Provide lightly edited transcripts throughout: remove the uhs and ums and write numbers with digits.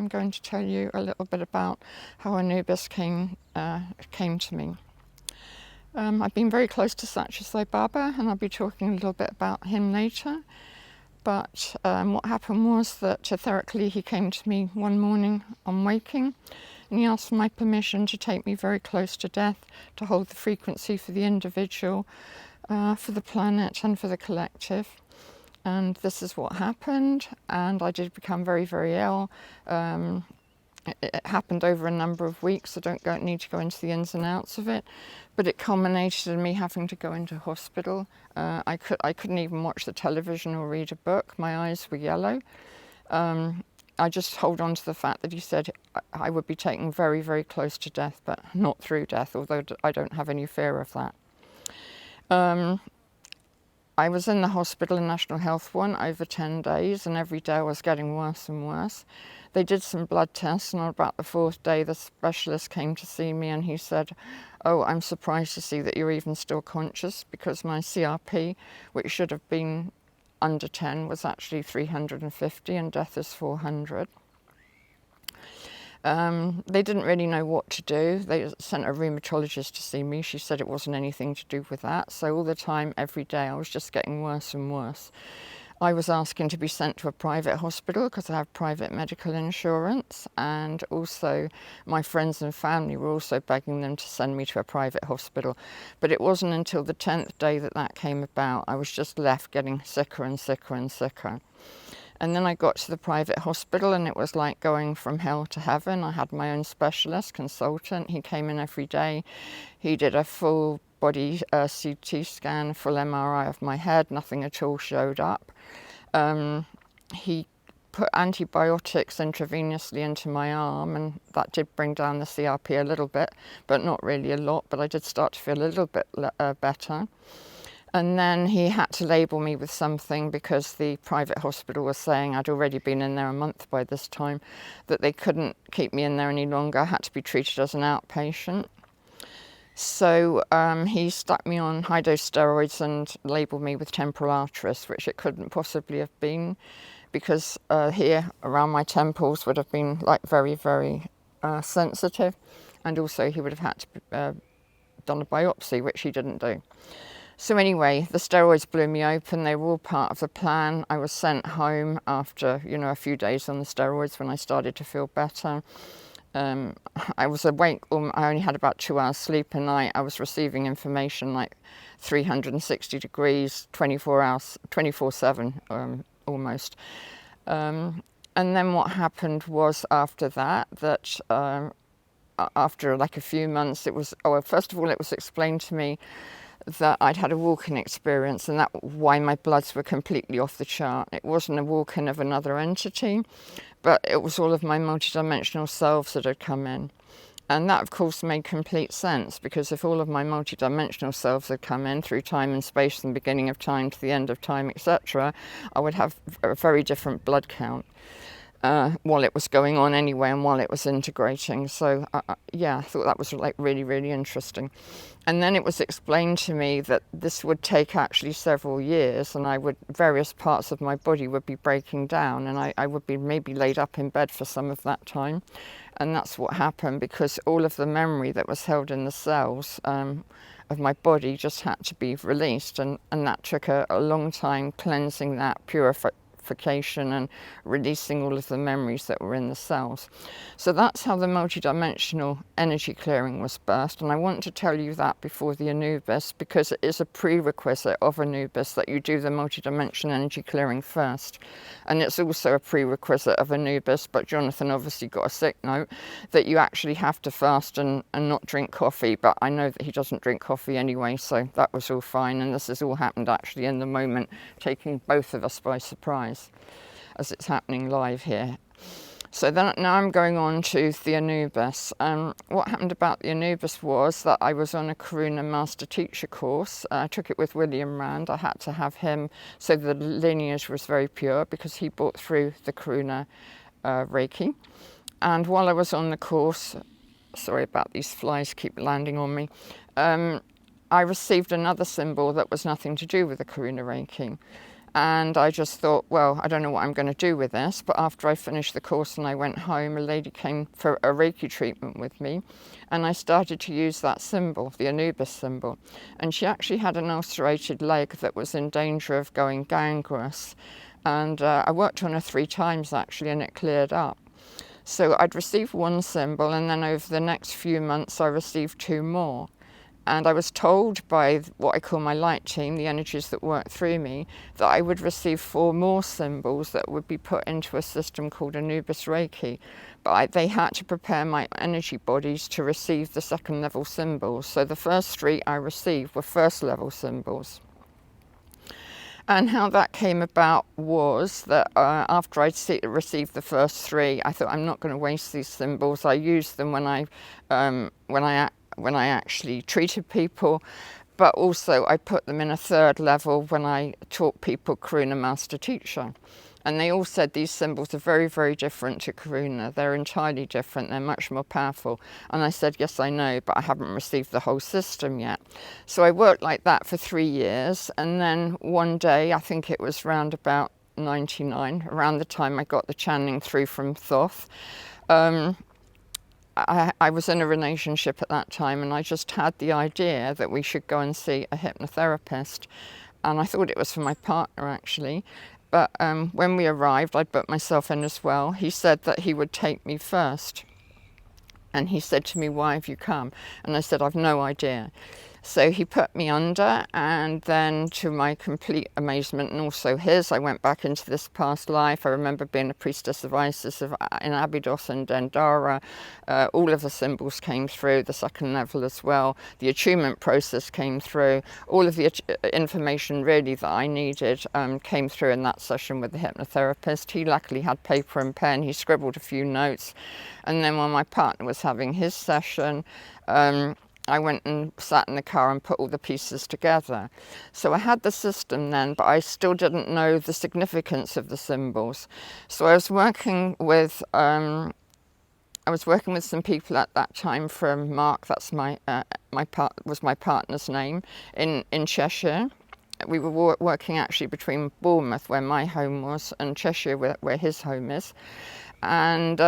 I'm going to tell you a little bit about how Anubis came to me. I've been very close to Sathya Sai Baba, and I'll be talking a little bit about him later. But what happened was that etherically he came to me one morning on waking, and he asked for my permission to take me very close to death, to hold the frequency for the individual, for the planet and for the collective. And this is what happened, and I did become very, very ill. It happened over a number of weeks. I don't need to go into the ins and outs of it, but it culminated in me having to go into hospital. I couldn't even watch the television or read a book. My eyes were yellow. I just hold on to the fact that he said I would be taken very, very close to death, but not through death, although I don't have any fear of that. I was in the hospital in National Health 1 over 10 days, and every day I was getting worse and worse. They did some blood tests, and on about the 4th day the specialist came to see me, and he said, "Oh, I'm surprised to see that you're even still conscious, because my CRP, which should have been under 10, was actually 350 and death is 400. They didn't really know what to do. They sent a rheumatologist to see me. She said it wasn't anything to do with that. So all the time, every day, I was just getting worse and worse. I was asking to be sent to a private hospital because I have private medical insurance, and also my friends and family were also begging them to send me to a private hospital. But it wasn't until the 10th day that came about. I was just left getting sicker and sicker and sicker. And then I got to the private hospital, and it was like going from hell to heaven. I had my own specialist consultant. He came in every day. He did a full body CT scan, full MRI of my head. Nothing at all showed up. He put antibiotics intravenously into my arm, and that did bring down the CRP a little bit, but not really a lot. But I did start to feel a little bit better. And then he had to label me with something because the private hospital was saying, I'd already been in there a month by this time, that they couldn't keep me in there any longer. I had to be treated as an outpatient. So he stuck me on high-dose steroids and labelled me with temporal arteries, which it couldn't possibly have been, because here around my temples would have been like very, very sensitive. And also he would have had to done a biopsy, which he didn't do. So anyway, the steroids blew me open. They were all part of the plan. I was sent home after, a few days on the steroids when I started to feel better. I was awake. I only had about 2 hours sleep a night. I was receiving information like 360 degrees, 24 hours, 24/7 almost. And then what happened was after that, after like a few months, first of all, it was explained to me that I'd had a walk-in experience, and that why my bloods were completely off the chart. It wasn't a walk-in of another entity, but it was all of my multidimensional selves that had come in. And that, of course, made complete sense, because if all of my multidimensional selves had come in through time and space, from the beginning of time to the end of time, etc., I would have a very different blood count while it was going on anyway, and while it was integrating. So I thought that was like really, really interesting. And then it was explained to me that this would take actually several years, and various parts of my body would be breaking down, and I would be maybe laid up in bed for some of that time. And that's what happened, because all of the memory that was held in the cells of my body just had to be released, and that took a long time, cleansing that, purification and releasing all of the memories that were in the cells. So that's how the multidimensional energy clearing was birthed, and I want to tell you that before the Anubis, because it is a prerequisite of Anubis that you do the multidimensional energy clearing first. And it's also a prerequisite of Anubis, but Jonathan obviously got a sick note, that you actually have to fast and not drink coffee. But I know that he doesn't drink coffee anyway, so that was all fine. And this has all happened actually in the moment, taking both of us by surprise as it's happening live here. So then now I'm going on to the Anubis. What happened about the Anubis was that I was on a Karuna master teacher course. I took it with William Rand. I had to have him, so the lineage was very pure, because he brought through the Karuna reiki. And while I was on the course, sorry about these flies keep landing on me, I received another symbol that was nothing to do with the Karuna reiki. And I just thought, well, I don't know what I'm going to do with this. But after I finished the course and I went home, a lady came for a Reiki treatment with me. And I started to use that symbol, the Anubis symbol. And she actually had an ulcerated leg that was in danger of going gangrenous. And I worked on her 3 times actually, and it cleared up. So I'd received 1 symbol, and then over the next few months I received 2 more. And I was told by what I call my light team, the energies that work through me, that I would receive 4 more symbols that would be put into a system called Anubis Reiki. But they had to prepare my energy bodies to receive the 2nd level symbols. So the first 3 I received were 1st level symbols. And how that came about was that after I'd received the first 3, I thought, I'm not going to waste these symbols. I used them when I actually treated people, but also I put them in a 3rd level when I taught people karuna master teacher. And they all said these symbols are very, very different to karuna. They're entirely different. They're much more powerful. And I said, yes, I know, but I haven't received the whole system yet. So I worked like that for 3 years. And then one day, I think it was round about 99, around the time I got the channeling through from Thoth, I was in a relationship at that time, and I just had the idea that we should go and see a hypnotherapist. And I thought it was for my partner, actually. But when we arrived, I'd booked myself in as well. He said that he would take me first. And he said to me, why have you come? And I said, I've no idea. So he put me under, and then to my complete amazement and also his, I went back into this past life. I remember being a priestess of Isis in Abydos and Dendara. All of the symbols came through, the 2nd level as well. The attunement process came through. All of the information really that I needed came through in that session with the hypnotherapist. He luckily had paper and pen. He scribbled a few notes. And then when my partner was having his session, I went and sat in the car and put all the pieces together. So I had the system then, but I still didn't know the significance of the symbols. So I was working with some people at that time from Mark. That's my partner's name in Cheshire. We were working actually between Bournemouth, where my home was, and Cheshire, where his home is, and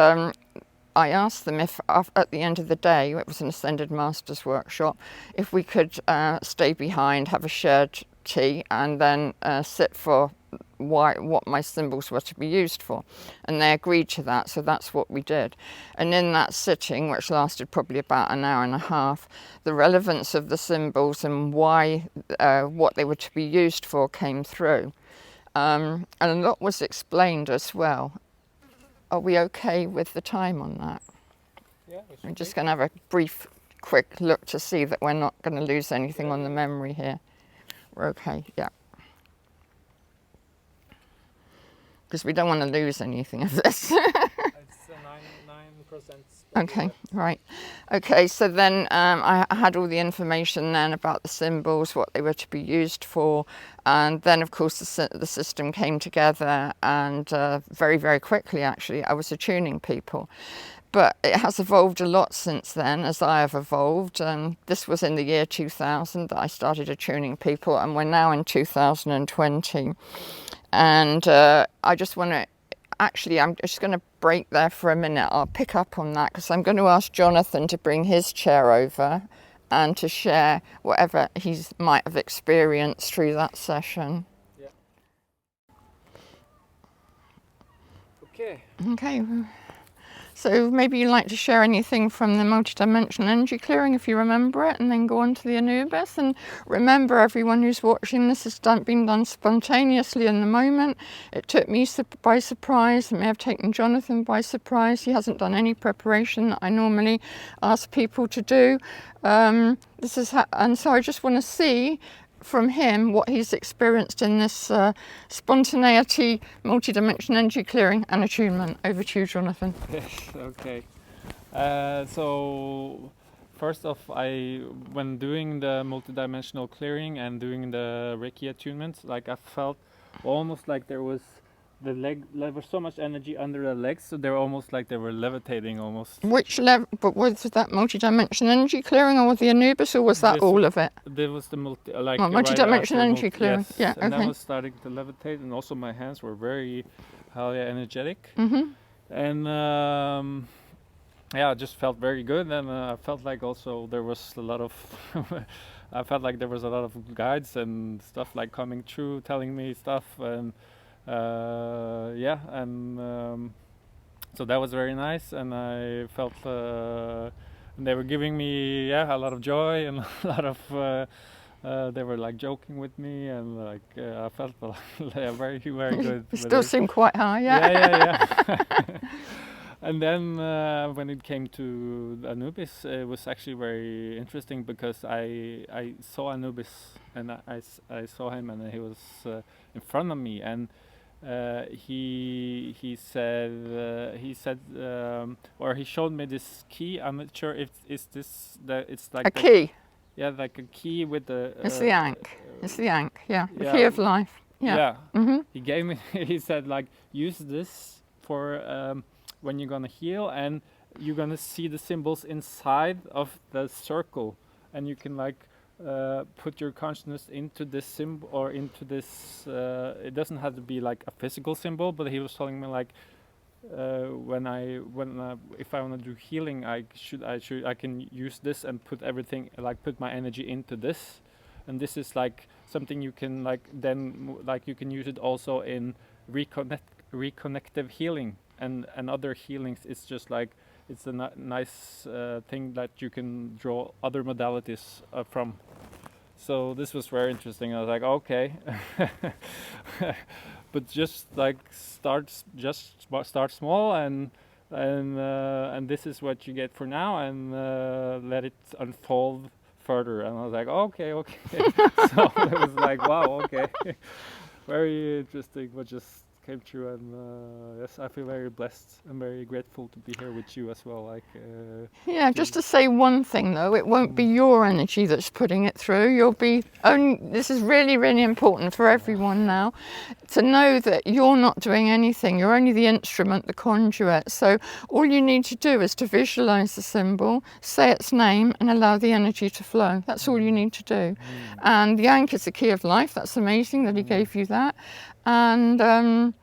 I asked them if at the end of the day, it was an Ascended Masters workshop, if we could stay behind, have a shared tea, and then sit for what my symbols were to be used for. And they agreed to that, so that's what we did. And in that sitting, which lasted probably about an hour and a half, the relevance of the symbols and why what they were to be used for came through. And a lot was explained as well. Are we okay with the time on that? Yeah, I'm just going to have a brief, quick look to see that we're not going to lose anything on the memory here. We're okay, yeah. Because we don't want to lose anything of this. It's 9%. Okay, right. Okay, so then I had all the information then about the symbols, what they were to be used for, and then of course the system came together, and very, very quickly actually I was attuning people. But it has evolved a lot since then, as I have evolved. This was in the year 2000 that I started attuning people, and we're now in 2020. And I just want to, actually, I'm just going to break there for a minute. I'll pick up on that because I'm going to ask Jonathan to bring his chair over and to share whatever he might have experienced through that session. Yeah. Okay. Okay. So maybe you'd like to share anything from the multidimensional energy clearing if you remember it, and then go on to the Anubis. And remember, everyone who's watching, this has been done spontaneously in the moment. It took me by surprise. It may have taken Jonathan by surprise. He hasn't done any preparation that I normally ask people to do. And so I just want to see from him what he's experienced in this spontaneity, multidimensional energy clearing and attunement. Over to you, Jonathan. Yes, okay. So first off, when doing the multidimensional clearing and doing the Reiki attunements, like I felt almost like there was there was so much energy under the legs, so they were almost like they were levitating almost. Which level? But was that multi-dimensional energy clearing, or the Anubis, or was that This all of it? There was the right multi-dimensional after energy clearing. yes, Yeah. and Okay. I was starting to levitate, and also my hands were very highly energetic, and yeah, it just felt very good, and I felt like also there was a lot of I felt like there was a lot of guides and stuff like coming through, telling me stuff, and yeah, and so that was very nice, and I felt and they were giving me a lot of joy and a lot of they were like joking with me, and like I felt very very good. You still seem quite high, yeah. Yeah. And then when it came to Anubis, it was actually very interesting because I saw Anubis, and I saw him, and he was in front of me, and he said or he showed me this key. I'm not sure if it's like a key. Yeah, like a key with the. It's the ankh. It's the ankh. Yeah, the yeah, key of life. Yeah. He gave me. He said like use this for when you're gonna heal, and you're gonna see the symbols inside of the circle, and you can like put your consciousness into this symbol or into this. It doesn't have to be like a physical symbol, but he was telling me like if I want to do healing, I can use this and put my energy into this, and this is like something you can you can use it also in reconnective healing and other healings. It's just like it's a nice thing that you can draw other modalities from. So this was very interesting. I was like, okay. But just like start small, and this is what you get for now, and let it unfold further. And I was like, okay. So it was like, wow, okay. Very interesting what just came through, and yes, I feel very blessed and very grateful to be here with you as well. Yeah, just to say one thing though, it won't be your energy that's putting it through. This is really, really important for everyone now, to know that you're not doing anything. You're only the instrument, the conduit. So all you need to do is to visualize the symbol, say its name, and allow the energy to flow. That's all you need to do. And the ankh is the key of life. That's amazing that he gave you that. And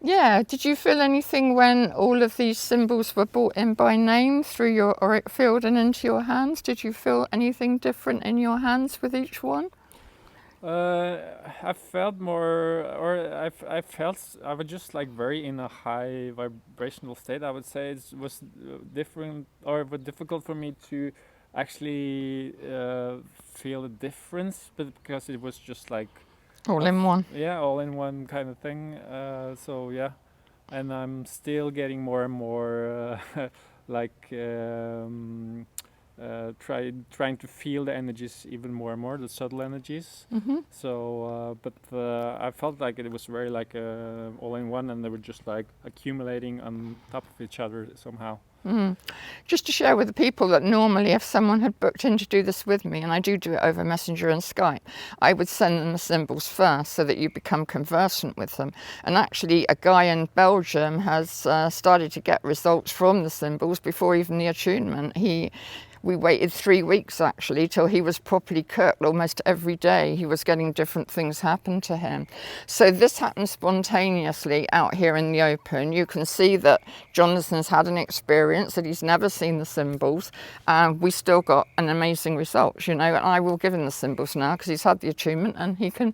yeah, did you feel anything when all of these symbols were brought in by name through your auric field and into your hands? Did you feel anything different in your hands with each one? I felt more, or I was just like very in a high vibrational state. I would say it was different, or it was difficult for me to actually feel a difference, but because it was just like all in one. Yeah, all in one kind of thing. So yeah, and I'm still getting more and more trying to feel the energies even more and more, the subtle energies. So but I felt like it was very like all in one, and they were just like accumulating on top of each other somehow. Just to share with the people that normally if someone had booked in to do this with me, and I do it over Messenger and Skype, I would send them the symbols first so that you become conversant with them. And actually a guy in Belgium has started to get results from the symbols before even the attunement. We waited 3 weeks actually till he was properly cooked. Almost every day he was getting different things happen to him. So this happened spontaneously out here in the open. You can see that Jonathan's had an experience that he's never seen the symbols, and we still got an amazing result, you know. And I will give him the symbols now because he's had the attunement and he can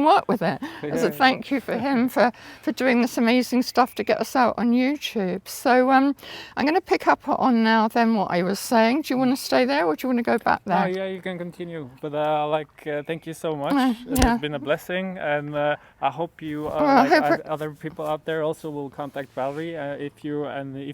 work with it. As a thank you for him for doing this amazing stuff to get us out on YouTube. So I'm going to pick up on now then what I was saying. Do you want to stay there, or do you want to go back there? Oh yeah, you can continue. But thank you so much. It has been a blessing, and I hope you other people out there also will contact Valerye if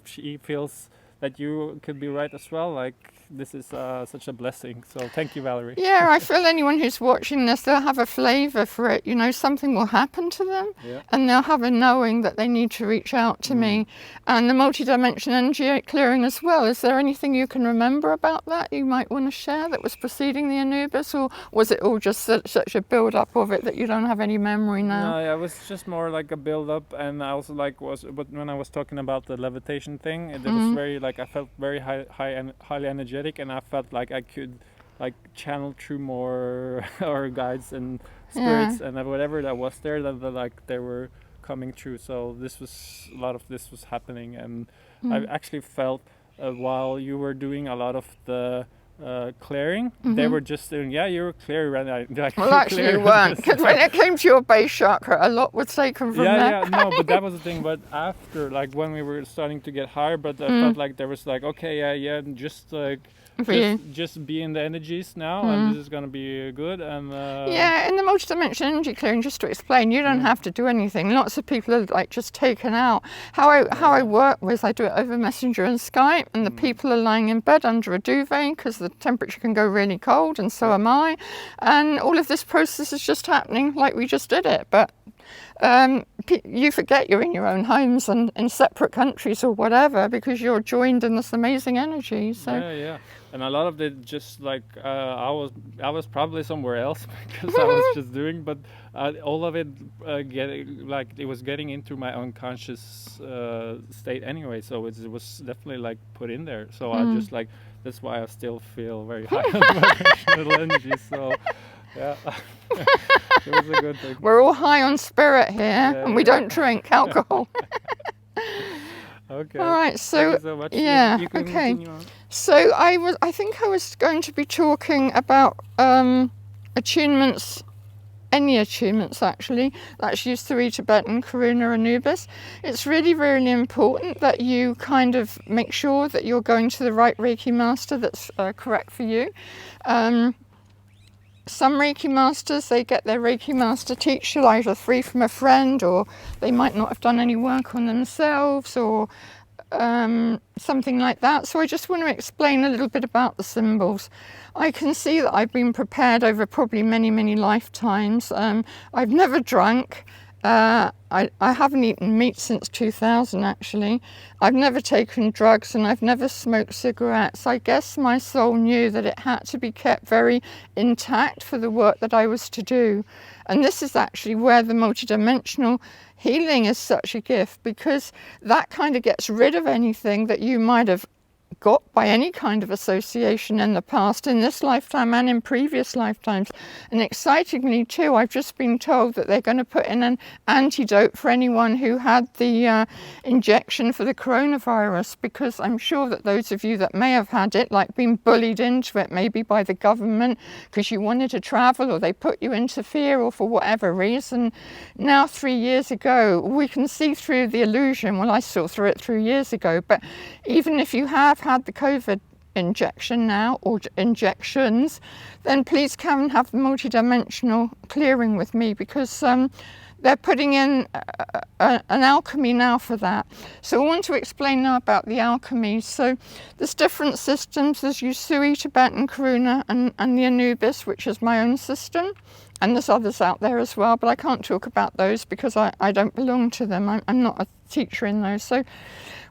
she feels that you could be right as well. Like this is such a blessing. So thank you, Valerye. Yeah, I feel anyone who's watching this, they'll have a flavour for it. You know, something will happen to them, Yeah. and they'll have a knowing that they need to reach out to me. And the multi-dimensional energy clearing as well. Is there anything you can remember about that you might want to share that was preceding the Anubis, or was it all just such a build-up of it that you don't have any memory now? No, yeah, it was just more like a build up, and I also but when I was talking about the levitation thing, it was very like I felt very highly energetic, and I felt like I could like channel through more or guides and spirits and whatever that was there that like they were coming through. So a lot of this was happening, and I actually felt while you were doing a lot of the clearing, they were just doing, you were clear right now. Like, well, actually you weren't, because when it came to your base chakra, a lot was taken from there. No, but that was the thing. But after, like, when we were starting to get higher, but I felt like there was like, okay, just like just be in the energies now, and this is gonna be good. And in the multi-dimensional energy clearing, just to explain, you don't have to do anything. Lots of people are like just taken out. How I work with, I do it over Messenger and Skype, and the people are lying in bed under a duvet because the temperature can go really cold, and so am I. And all of this process is just happening like we just did it, but you forget you're in your own homes and in separate countries or whatever, because you're joined in this amazing energy. So and a lot of it just like I was probably somewhere else because I was just doing, but all of it it was getting into my unconscious state anyway, so it was definitely like put in there. So I just like, that's why I still feel very high on vibrational energy. So yeah. It was a good thing. We're all high on spirit here, and we don't drink alcohol. Okay. All right. So, thank you so much. You can continue on. So I think I was going to be talking about attunements, any attunements actually. That's usai, Tibetan, karuna, Anubis. It's really, really important that you kind of make sure that you're going to the right Reiki master that's correct for you. Some Reiki masters, they get their Reiki master teacher either free from a friend, or they might not have done any work on themselves, or something like that. So I just want to explain a little bit about the symbols. I can see that I've been prepared over probably many, many lifetimes. I've never drunk. I haven't eaten meat since 2000 actually. I've never taken drugs, and I've never smoked cigarettes. I guess my soul knew that it had to be kept very intact for the work that I was to do. And this is actually where the multidimensional healing is such a gift, because that kind of gets rid of anything that you might have got by any kind of association in the past, in this lifetime and in previous lifetimes. And excitingly too, I've just been told that they're going to put in an antidote for anyone who had the injection for the coronavirus, because I'm sure that those of you that may have had it, like been bullied into it maybe by the government because you wanted to travel, or they put you into fear, or for whatever reason, now 3 years ago we can see through the illusion. Well, I saw through it 3 years ago, but even if you have had the COVID injection now, or injections, then please come and have the multidimensional clearing with me, because they're putting in an alchemy now for that. So I want to explain now about the alchemy. So there's different systems. There's usai, Tibetan, karuna, and the Anubis, which is my own system. And there's others out there as well, but I can't talk about those because I don't belong to them. I'm not a teacher in those. So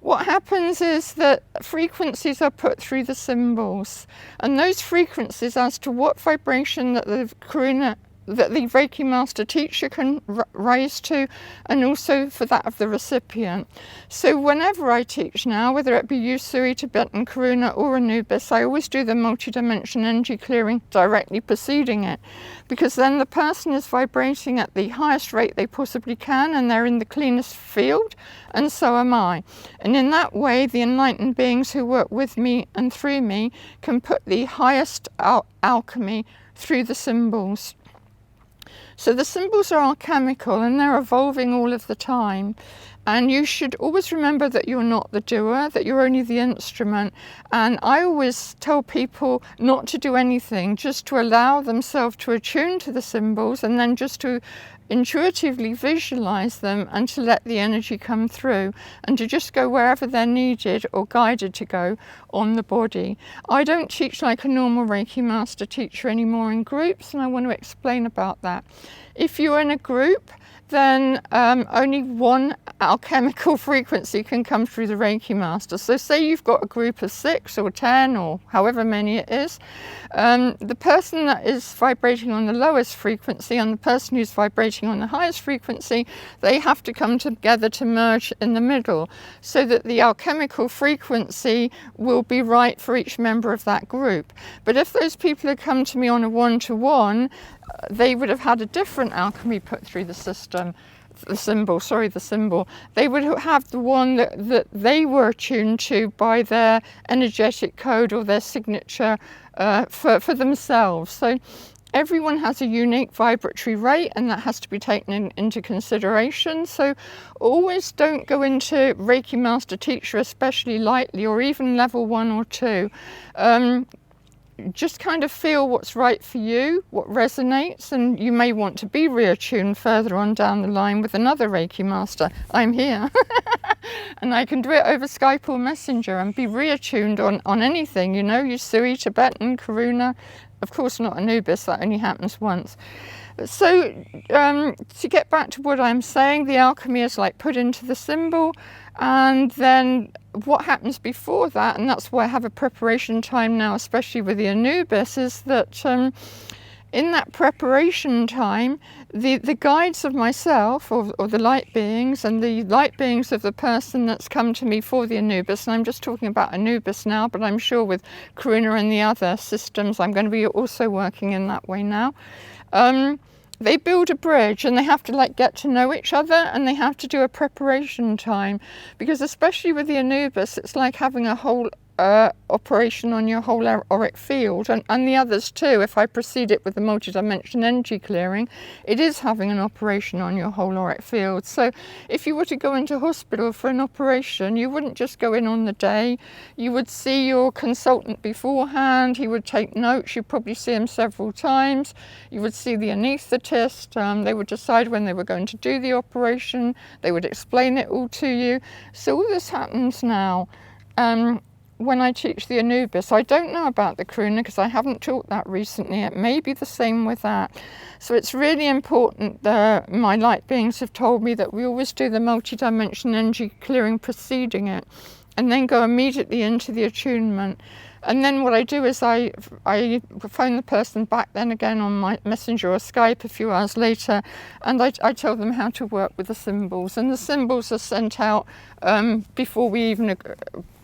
what happens is that frequencies are put through the symbols, and those frequencies as to what vibration that the karuna, that the Reiki master teacher can raise to, and also for that of the recipient. So whenever I teach now, whether it be usai, Tibetan, karuna, or Anubis, I always do the multidimensional energy clearing directly preceding it, because then the person is vibrating at the highest rate they possibly can, and they're in the cleanest field, and so am I. And in that way, the enlightened beings who work with me and through me can put the highest alchemy through the symbols. So the symbols are alchemical, and they're evolving all of the time. And you should always remember that you're not the doer, that you're only the instrument. And I always tell people not to do anything, just to allow themselves to attune to the symbols, and then just to intuitively visualize them and to let the energy come through, and to just go wherever they're needed or guided to go on the body. I don't teach like a normal Reiki master teacher anymore in groups, and I want to explain about that. If you're in a group, then only one alchemical frequency can come through the Reiki master. So say you've got a group of 6 or 10 or however many it is, the person that is vibrating on the lowest frequency and the person who's vibrating on the highest frequency, they have to come together to merge in the middle, so that the alchemical frequency will be right for each member of that group. But if those people had come to me on a one-to-one, they would have had a different alchemy put through the system, the symbol. They would have the one that they were attuned to by their energetic code or their signature for themselves. So everyone has a unique vibratory rate, and that has to be taken into consideration. So always don't go into Reiki Master Teacher especially lightly, or even level 1 or 2. Just kind of feel what's right for you, what resonates, and you may want to be reattuned further on down the line with another Reiki master. I'm here and I can do it over Skype or Messenger and be reattuned on anything, usui, Tibetan, karuna, of course not Anubis, that only happens once. So to get back to what I'm saying, the alchemy is like put into the symbol, and then what happens before that, and that's why I have a preparation time now, especially with the Anubis, is that in that preparation time, the guides of myself or the light beings, and the light beings of the person that's come to me for the Anubis, and I'm just talking about Anubis now, but I'm sure with karuna and the other systems I'm going to be also working in that way now. They build a bridge, and they have to get to know each other, and they have to do a preparation time, because especially with the Anubis, it's like having a whole operation on your whole auric field, and the others too. If I proceed it with the multi-dimension energy clearing, it is having an operation on your whole auric field. So if you were to go into hospital for an operation, you wouldn't just go in on the day. You would see your consultant beforehand. He would take notes. You'd probably see him several times. You would see the anaesthetist. They would decide when they were going to do the operation. They would explain it all to you. So all this happens now. When I teach the Anubis, I don't know about the karuna because I haven't taught that recently. It may be the same with that. So it's really important that my light beings have told me that we always do the multi-dimension energy clearing preceding it, and then go immediately into the attunement. And then what I do is I phone the person back then again on my Messenger or Skype a few hours later, and I tell them how to work with the symbols. And the symbols are sent out before we even,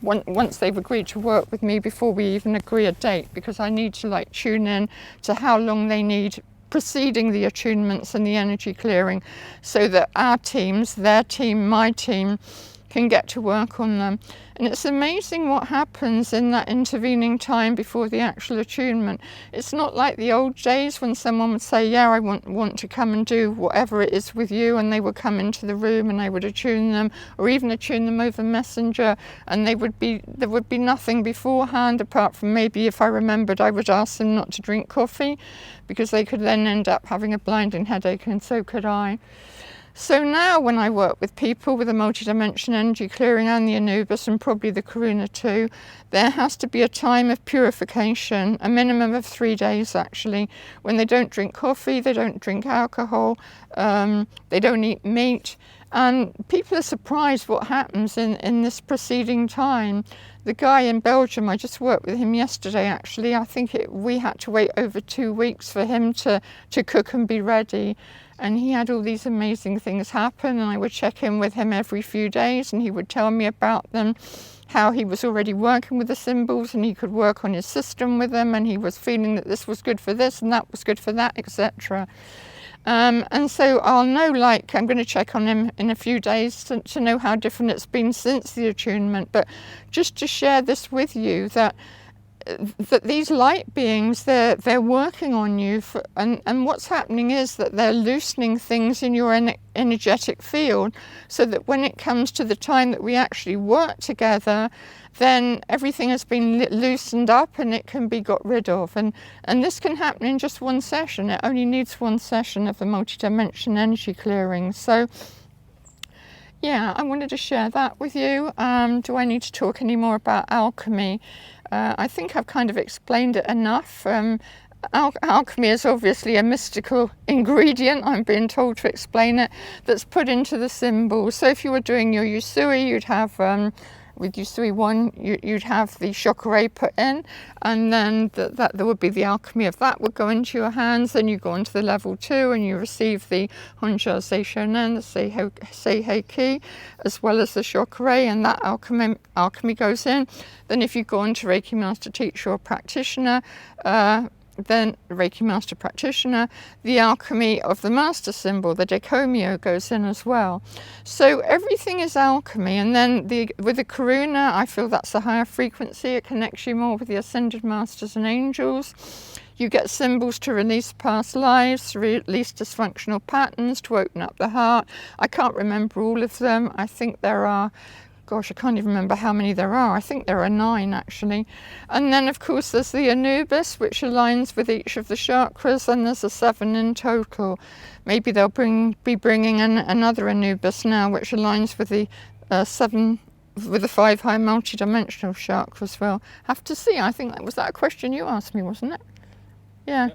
once they've agreed to work with me, before we even agree a date, because I need to tune in to how long they need preceding the attunements and the energy clearing, so that our teams, their team, my team, can get to work on them. And it's amazing what happens in that intervening time before the actual attunement. It's not like the old days when someone would say, yeah, I want to come and do whatever it is with you, and they would come into the room and I would attune them, or even attune them over Messenger, and there would be nothing beforehand, apart from maybe, if I remembered, I would ask them not to drink coffee, because they could then end up having a blinding headache, and so could I. So now when I work with people with a multi-dimension energy clearing and the Anubis, and probably the karuna too, there has to be a time of purification, a minimum of 3 days actually, when they don't drink coffee, they don't drink alcohol, they don't eat meat. And people are surprised what happens in this preceding time. The guy in Belgium, I just worked with him yesterday actually. I think we had to wait over 2 weeks for him to cook and be ready. And he had all these amazing things happen, and I would check in with him every few days, and he would tell me about them, how he was already working with the symbols, and he could work on his system with them, and he was feeling that this was good for this and that was good for that, etc. And so I'll know, I'm going to check on him in a few days to know how different it's been since the attunement. But just to share this with you, that that these light beings, they're working on you, and what's happening is that they're loosening things in your energetic field, so that when it comes to the time that we actually work together, then everything has been loosened up and it can be got rid of. And this can happen in just one session. It only needs one session of the multi-dimension energy clearing. So yeah, I wanted to share that with you. Do I need to talk any more about alchemy? I think I've kind of explained it enough. Alchemy is obviously a mystical ingredient, I'm being told to explain it, that's put into the symbols. So if you were doing your usui, you'd have with usui 1, you'd have the chakra put in, and then that there would be the alchemy of that would go into your hands. Then you go on to the level 2 and you receive the Honja Seishonen, the Seihei Ki, as well as the chakra, and that alchemy goes in. Then if you go on to Reiki Master Teacher or Practitioner, then Reiki Master Practitioner, the alchemy of the Master symbol, the Dekomyo, goes in as well. So everything is alchemy. And then with the karuna, I feel that's a higher frequency. It connects you more with the Ascended Masters and Angels. You get symbols to release past lives, release dysfunctional patterns, to open up the heart. I can't remember all of them. I think there are, gosh, I can't even remember how many there are. I think there are 9 actually. And then of course there's the Anubis, which aligns with each of the chakras, and there's a 7 in total. Maybe they'll be bringing in another Anubis now, which aligns with the 7, with the 5 high multidimensional chakras. We'll have to see. I think was that a question you asked me, wasn't it? Yeah.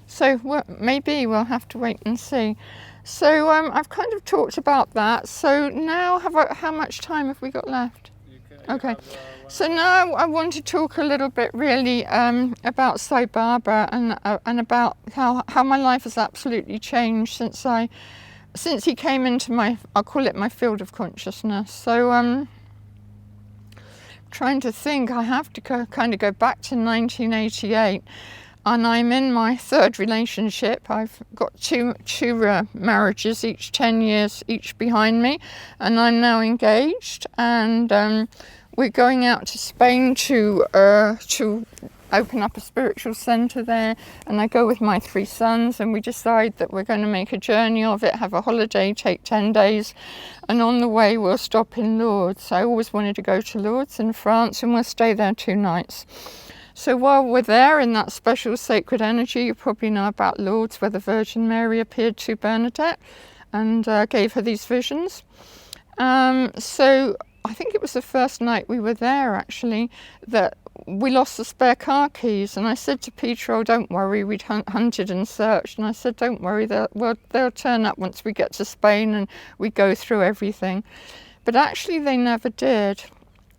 So maybe we'll have to wait and see. So I've kind of talked about that. So now, how much time have we got left? Okay. So now I want to talk a little bit really about Sai Baba and about how my life has absolutely changed since he came into I'll call it my field of consciousness. So trying to think, I have to kind of go back to 1988. And I'm in my 3rd relationship. I've got two marriages, each 10 years each behind me, and I'm now engaged. And we're going out to Spain to open up a spiritual centre there. And I go with my 3 sons, and we decide that we're going to make a journey of it, have a holiday, take 10 days, and on the way we'll stop in Lourdes. I always wanted to go to Lourdes in France, and we'll stay there 2 nights. So while we're there in that special sacred energy, you probably know about Lourdes, where the Virgin Mary appeared to Bernadette and gave her these visions. So I think it was the first night we were there, actually, that we lost the spare car keys. And I said to Peter, oh, don't worry, we'd hunted and searched. And I said, don't worry, they'll turn up once we get to Spain and we go through everything. But actually they never did.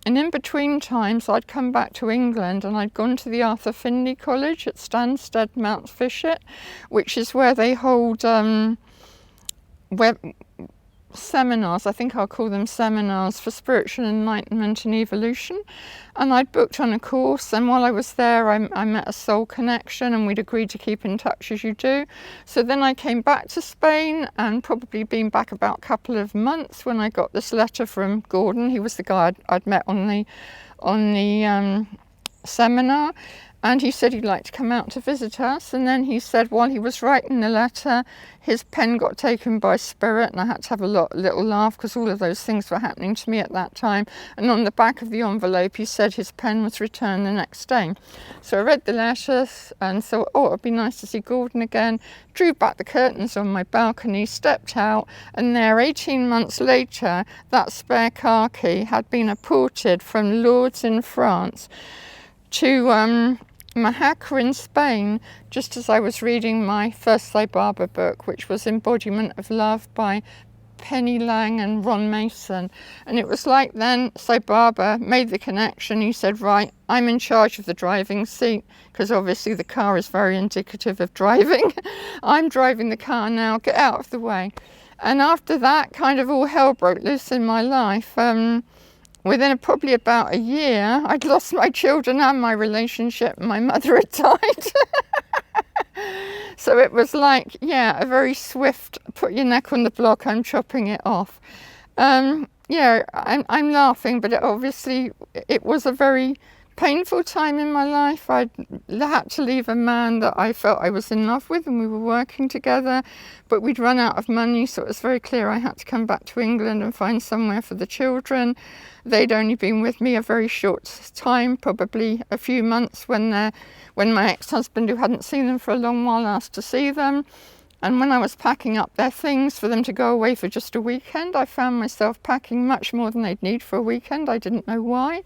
And in between times, I'd come back to England and I'd gone to the Arthur Findlay College at Stansted, Mount Fishett, which is where they hold seminars, I think I'll call them seminars, for spiritual enlightenment and evolution. And I'd booked on a course, and while I was there I met a soul connection, and we'd agreed to keep in touch as you do. So then I came back to Spain, and probably been back about a couple of months when I got this letter from Gordon. He was the guy I'd met on the seminar. And he said he'd like to come out to visit us. And then he said while he was writing the letter, his pen got taken by spirit, and I had to have a little laugh because all of those things were happening to me at that time. And on the back of the envelope, he said his pen was returned the next day. So I read the letters and thought, oh, it'd be nice to see Gordon again. Drew back the curtains on my balcony, stepped out, and there 18 months later, that spare car key had been apported from Lourdes in France to Mahaca in Spain, just as I was reading my first Sai Baba book, which was Embodiment of Love by Penny Lang and Ron Mason. And it was like then Sai Baba made the connection. He said, right, I'm in charge of the driving seat, because obviously the car is very indicative of driving. I'm driving the car now, get out of the way. And after that, kind of all hell broke loose in my life. Within probably about a year, I'd lost my children and my relationship. My mother had died. So it was like, yeah, a very swift, put your neck on the block, I'm chopping it off. Yeah, I'm laughing, but it was a very painful time in my life. I had to leave a man that I felt I was in love with, and we were working together, but we'd run out of money, so it was very clear I had to come back to England and find somewhere for the children. They'd only been with me a very short time, probably a few months, when my ex-husband, who hadn't seen them for a long while, asked to see them. And when I was packing up their things for them to go away for just a weekend, I found myself packing much more than they'd need for a weekend. I didn't know why.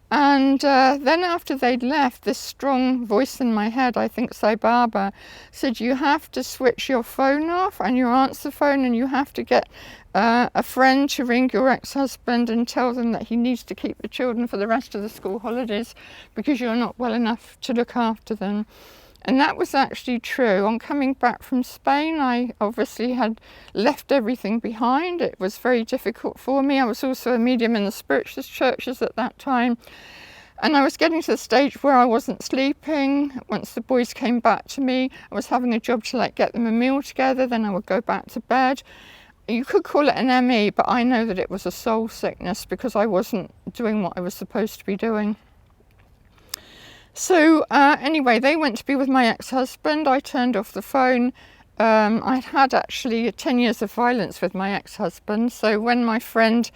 And then after they'd left, this strong voice in my head, I think Sai Baba, said, you have to switch your phone off and your answer phone, and you have to get a friend to ring your ex-husband and tell them that he needs to keep the children for the rest of the school holidays because you're not well enough to look after them. And that was actually true. On coming back from Spain, I obviously had left everything behind. It was very difficult for me. I was also a medium in the spiritualist churches at that time. And I was getting to the stage where I wasn't sleeping. Once the boys came back to me, I was having a job to get them a meal together. Then I would go back to bed. You could call it an ME, but I know that it was a soul sickness because I wasn't doing what I was supposed to be doing. So anyway, they went to be with my ex-husband. I turned off the phone. I'd had actually 10 years of violence with my ex-husband. So when my friend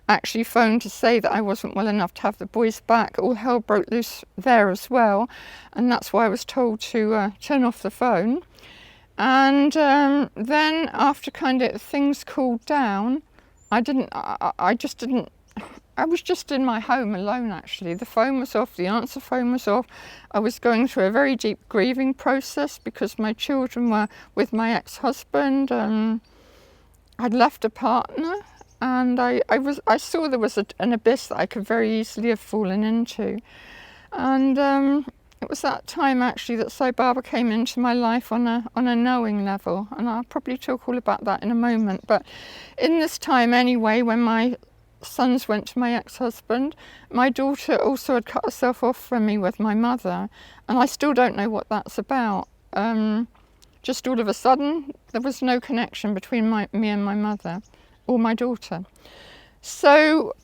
actually phoned to say that I wasn't well enough to have the boys back, all hell broke loose there as well. And that's why I was told to turn off the phone. And then after kind of things cooled down, I was just in my home alone, actually. The phone was off, the answer phone was off. I was going through a very deep grieving process because my children were with my ex-husband. I'd left a partner, and I saw there was an abyss that I could very easily have fallen into. And it was that time, actually, that Sai Baba came into my life on a knowing level. And I'll probably talk all about that in a moment. But in this time anyway, when my sons went to my ex-husband, my daughter also had cut herself off from me with my mother, and I still don't know what that's about. Just all of a sudden there was no connection between me and my mother or my daughter. So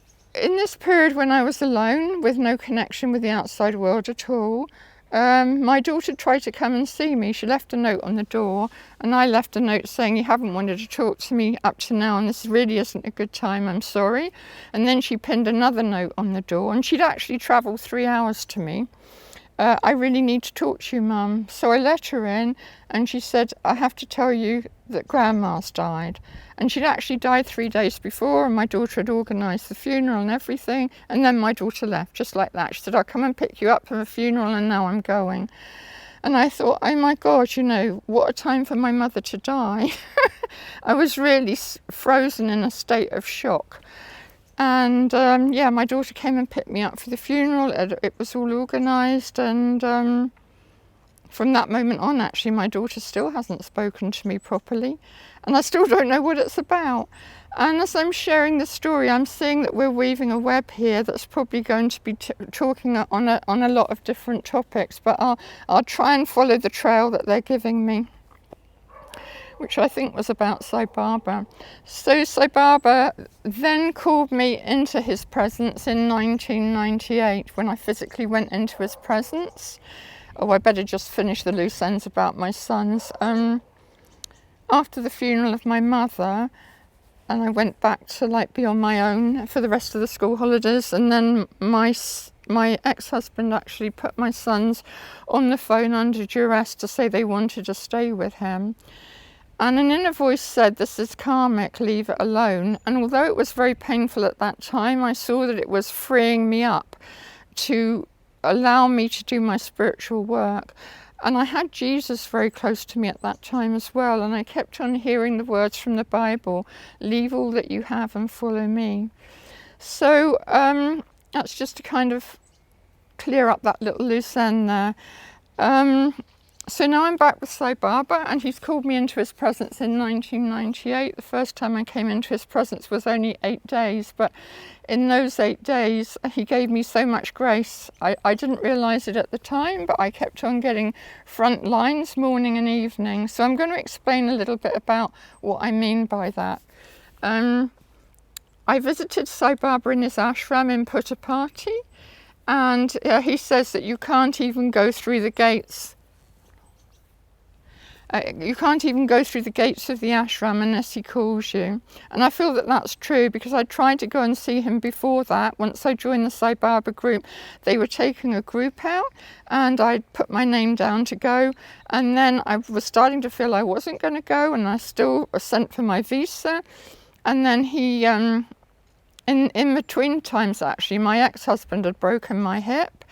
in this period when I was alone with no connection with the outside world at all, my daughter tried to come and see me. She left a note on the door, and I left a note saying, you haven't wanted to talk to me up to now, and this really isn't a good time, I'm sorry. And then she pinned another note on the door, and she'd actually travelled 3 hours to me. I really need to talk to you, Mum. So I let her in, and she said, I have to tell you that Grandma's died. And she'd actually died 3 days before, and my daughter had organised the funeral and everything. And then my daughter left, just like that. She said, I'll come and pick you up from a funeral, and now I'm going. And I thought, oh my God, what a time for my mother to die. I was really frozen in a state of shock. And my daughter came and picked me up for the funeral. It was all organised, and from that moment on, actually, my daughter still hasn't spoken to me properly, and I still don't know what it's about. And as I'm sharing the story, I'm seeing that we're weaving a web here that's probably going to be talking on a lot of different topics, but I'll try and follow the trail that they're giving me, which I think was about Sai Baba. So Sai Baba then called me into his presence in 1998 when I physically went into his presence. Oh, I better just finish the loose ends about my sons. After the funeral of my mother, and I went back to be on my own for the rest of the school holidays, and then my ex-husband actually put my sons on the phone under duress to say they wanted to stay with him. And an inner voice said, this is karmic, leave it alone. And although it was very painful at that time, I saw that it was freeing me up to allow me to do my spiritual work. And I had Jesus very close to me at that time as well. And I kept on hearing the words from the Bible, leave all that you have and follow me. So that's just to kind of clear up that little loose end there. So now I'm back with Sai Baba, and he's called me into his presence in 1998. The first time I came into his presence was only 8 days, but in those 8 days he gave me so much grace. I didn't realise it at the time, but I kept on getting front lines morning and evening. So I'm going to explain a little bit about what I mean by that. I visited Sai Baba in his ashram in Puttaparthi, And he says that you can't even go through the gates. You can't even go through the gates of the ashram unless he calls you. And I feel that that's true, because I tried to go and see him before that. Once I joined the Sai Baba group, they were taking a group out, and I put my name down to go. And then I was starting to feel I wasn't going to go, and I still sent for my visa. And then he, in between times actually, my ex-husband had broken my hip.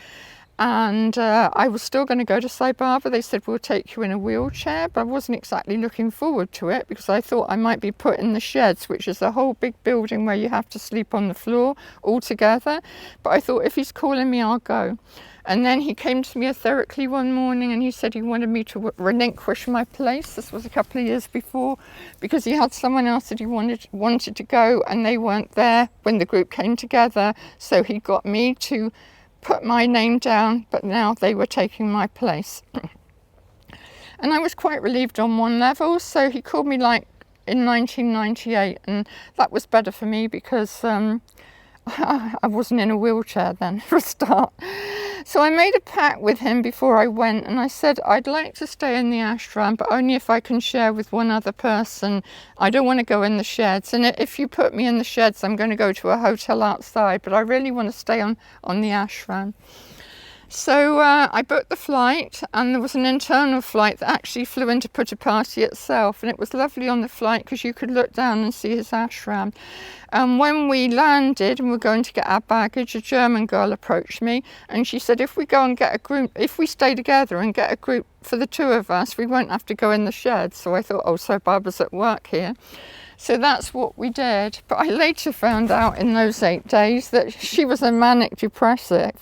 And I was still going to go to Sai Baba. They said, we'll take you in a wheelchair, but I wasn't exactly looking forward to it, because I thought I might be put in the sheds, which is a whole big building where you have to sleep on the floor all together. But I thought, if he's calling me, I'll go. And then he came to me etherically one morning, and he said he wanted me to relinquish my place. This was a couple of years before, because he had someone else that he wanted to go, and they weren't there when the group came together. So he got me to put my name down, but now they were taking my place. And I was quite relieved on one level. So he called me like in 1998, and that was better for me, because I wasn't in a wheelchair then, for a start. So I made a pact with him before I went, and I said I'd like to stay in the ashram, but only if I can share with one other person. I don't want to go in the sheds, and if you put me in the sheds, I'm going to go to a hotel outside, but I really want to stay on the ashram. So I booked the flight, and there was an internal flight that actually flew into Puttaparthi itself, and it was lovely on the flight because you could look down and see his ashram. And when we landed and were going to get our baggage, a German girl approached me, and she said, if we go and get a group, if we stay together and get a group for the two of us, we won't have to go in the shed. So I thought, oh, so Barbara's at work here. So that's what we did. But I later found out in those 8 days that she was a manic depressive,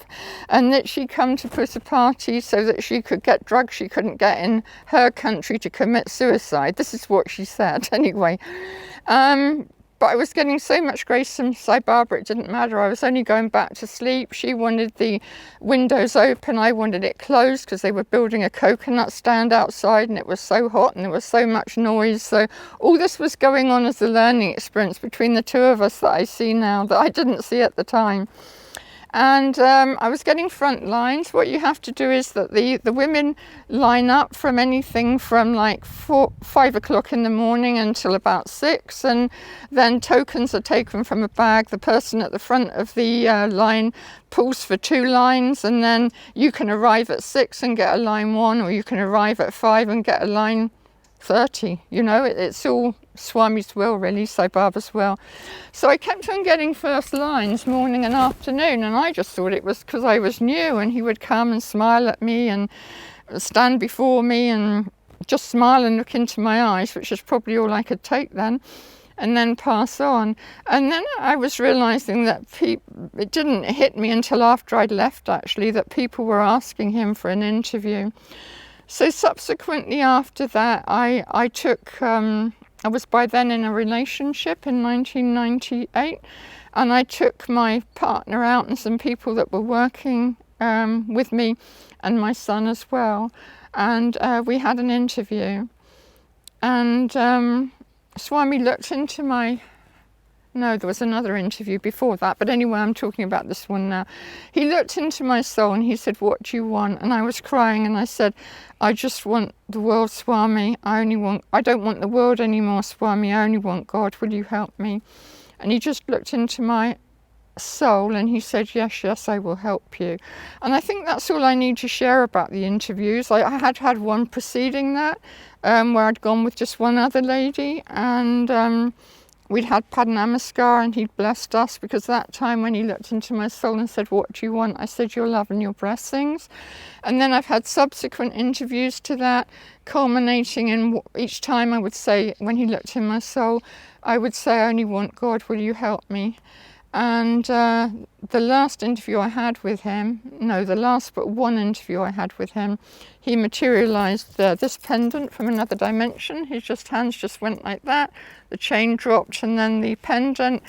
and that she'd come to Puttaparthi so that she could get drugs she couldn't get in her country to commit suicide. This is what she said anyway. But I was getting so much grace from Sai Baba, it didn't matter. I was only going back to sleep. She wanted the windows open. I wanted it closed because they were building a coconut stand outside, and it was so hot and there was so much noise. So all this was going on as a learning experience between the two of us that I see now, that I didn't see at the time. And I was getting front lines. What you have to do is that the women line up from anything from like 5 o'clock in the morning until about 6, and then tokens are taken from a bag. The person at the front of the line pulls for 2 lines, and then you can arrive at 6 and get a line 1, or you can arrive at 5 and get a line 30. You know, it's all Swami's will, really, Sai Baba's will. So I kept on getting first lines morning and afternoon, and I just thought it was because I was new, and he would come and smile at me and stand before me and just smile and look into my eyes, which is probably all I could take then, and then pass on. And then I was realizing that it didn't hit me until after I'd left, actually, that people were asking him for an interview. So subsequently after that, I took, I was by then in a relationship in 1998, and I took my partner out and some people that were working with me, and my son as well, and we had an interview. And Swami looked into my... No, there was another interview before that, but anyway, I'm talking about this one now. He looked into my soul and he said, what do you want? And I was crying, and I said, I just want the world, Swami. I don't want the world anymore, Swami. I only want God. Will you help me? And he just looked into my soul and he said, yes, I will help you. And I think that's all I need to share about the interviews. I had one preceding that, where I'd gone with just one other lady, and we'd had Padnamaskar, and he'd blessed us, because that time when he looked into my soul and said, what do you want? I said, your love and your blessings. And then I've had subsequent interviews to that, culminating in each time I would say, when he looked in my soul, I would say, I only want God, will you help me? And the last interview I had with him, the last but one interview I had with him, he materialized this pendant from another dimension. His hands just went like that, the chain dropped, and then the pendant,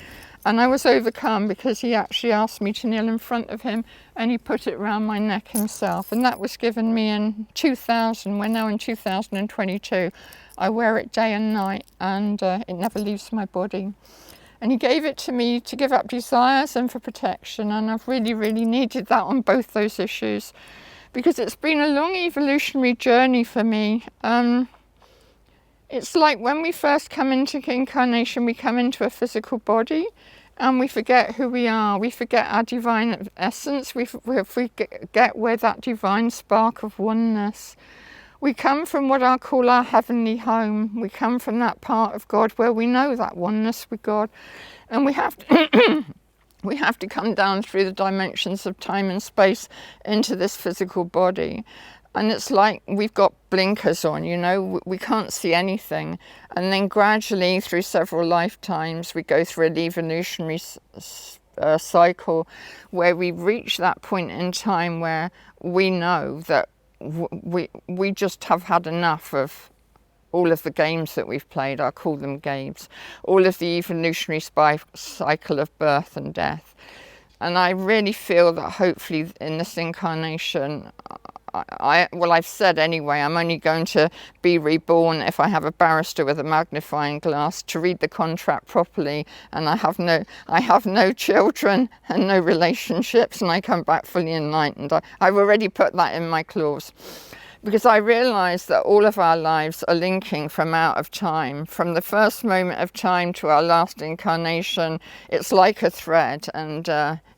and I was overcome because he actually asked me to kneel in front of him, and he put it around my neck himself, and that was given me in 2000. We're now in 2022. I wear it day and night, and it never leaves my body. And he gave it to me to give up desires and for protection. And I've really, really needed that on both those issues, because it's been a long evolutionary journey for me. It's like when we first come into incarnation, we come into a physical body and we forget who we are. We forget our divine essence. We forget where that divine spark of oneness. We come from what I call our heavenly home. We come from that part of God where we know that oneness with God. And we have to we have to come down through the dimensions of time and space into this physical body. And it's like we've got blinkers on, you know, we can't see anything. And then gradually, through several lifetimes, we go through an evolutionary cycle where we reach that point in time where we know that we just have had enough of all of the games that we've played. I call them games. All of the evolutionary cycle of birth and death. And I really feel that hopefully in this incarnation, I've said anyway, I'm only going to be reborn if I have a barrister with a magnifying glass to read the contract properly, and I have no children and no relationships, and I come back fully enlightened. I've already put that in my clause. Because I realise that all of our lives are linking from out of time. From the first moment of time to our last incarnation, it's like a thread, and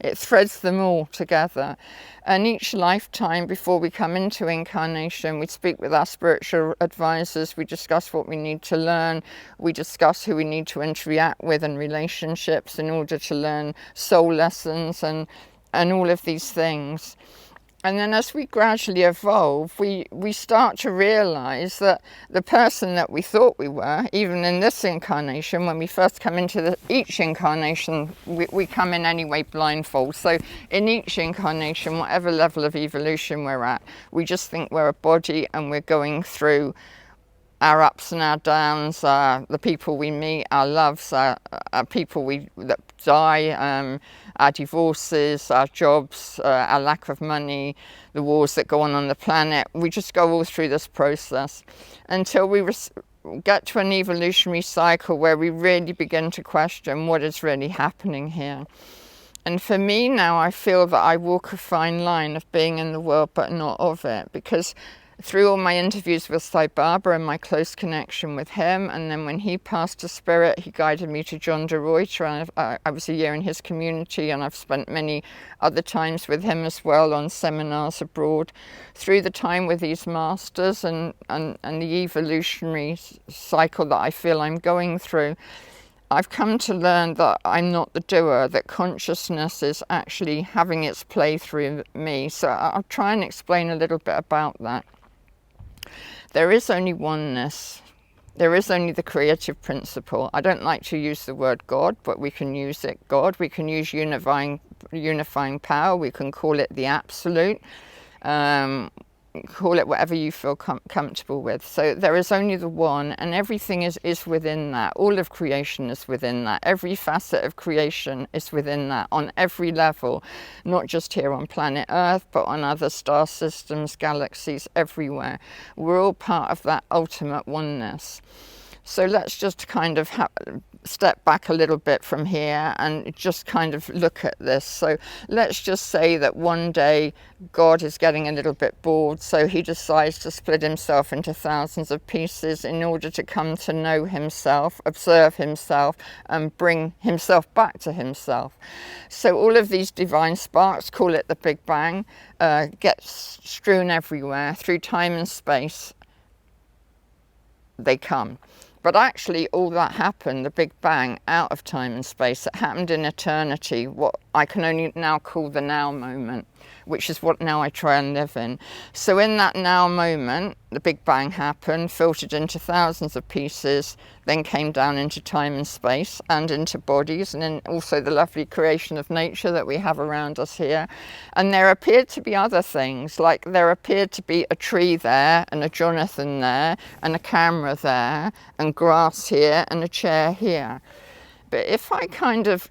it threads them all together. And each lifetime before we come into incarnation, we speak with our spiritual advisors, we discuss what we need to learn, we discuss who we need to interact with in relationships in order to learn soul lessons and all of these things. And then as we gradually evolve, we start to realise that the person that we thought we were, even in this incarnation, when we first come into each incarnation, we come in anyway blindfold. So in each incarnation, whatever level of evolution we're at, we just think we're a body and we're going through our ups and our downs, the people we meet, our loves, our people that die, our divorces, our jobs, our lack of money, the wars that go on the planet. We just go all through this process until we get to an evolutionary cycle where we really begin to question what is really happening here. And for me now, I feel that I walk a fine line of being in the world but not of it, because through all my interviews with Sai Baba and my close connection with him, and then when he passed to spirit, he guided me to John de Ruyter, and I was a year in his community, and I've spent many other times with him as well on seminars abroad. Through the time with these masters and the evolutionary cycle that I feel I'm going through, I've come to learn that I'm not the doer, that consciousness is actually having its play through me. So I'll try and explain a little bit about that. There is only oneness. There is only the creative principle. I don't like to use the word God, but we can use it God. We can use unifying power. We can call it the absolute. Call it whatever you feel comfortable with. So there is only the one, and everything is within that. All of creation is within that. Every facet of creation is within that on every level, not just here on planet Earth, but on other star systems, galaxies, everywhere. We're all part of that ultimate oneness. So let's just kind of step back a little bit from here and just kind of look at this. So let's just say that one day God is getting a little bit bored, so he decides to split himself into thousands of pieces in order to come to know himself, observe himself, and bring himself back to himself. So all of these divine sparks, call it the Big Bang, get strewn everywhere through time and space. They come. But actually all that happened, the Big Bang, out of time and space, it happened in eternity, what I can only now call the now moment, which is what now I try and live in. So in that now moment, the Big Bang happened, filtered into thousands of pieces, then came down into time and space and into bodies, and then also the lovely creation of nature that we have around us here. And there appeared to be other things, like there appeared to be a tree there, and a Jonathan there, and a camera there, and grass here, and a chair here. But if I kind of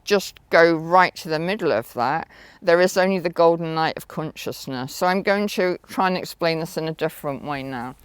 just go right to the middle of that, there is only the golden light of consciousness. So I'm going to try and explain this in a different way now.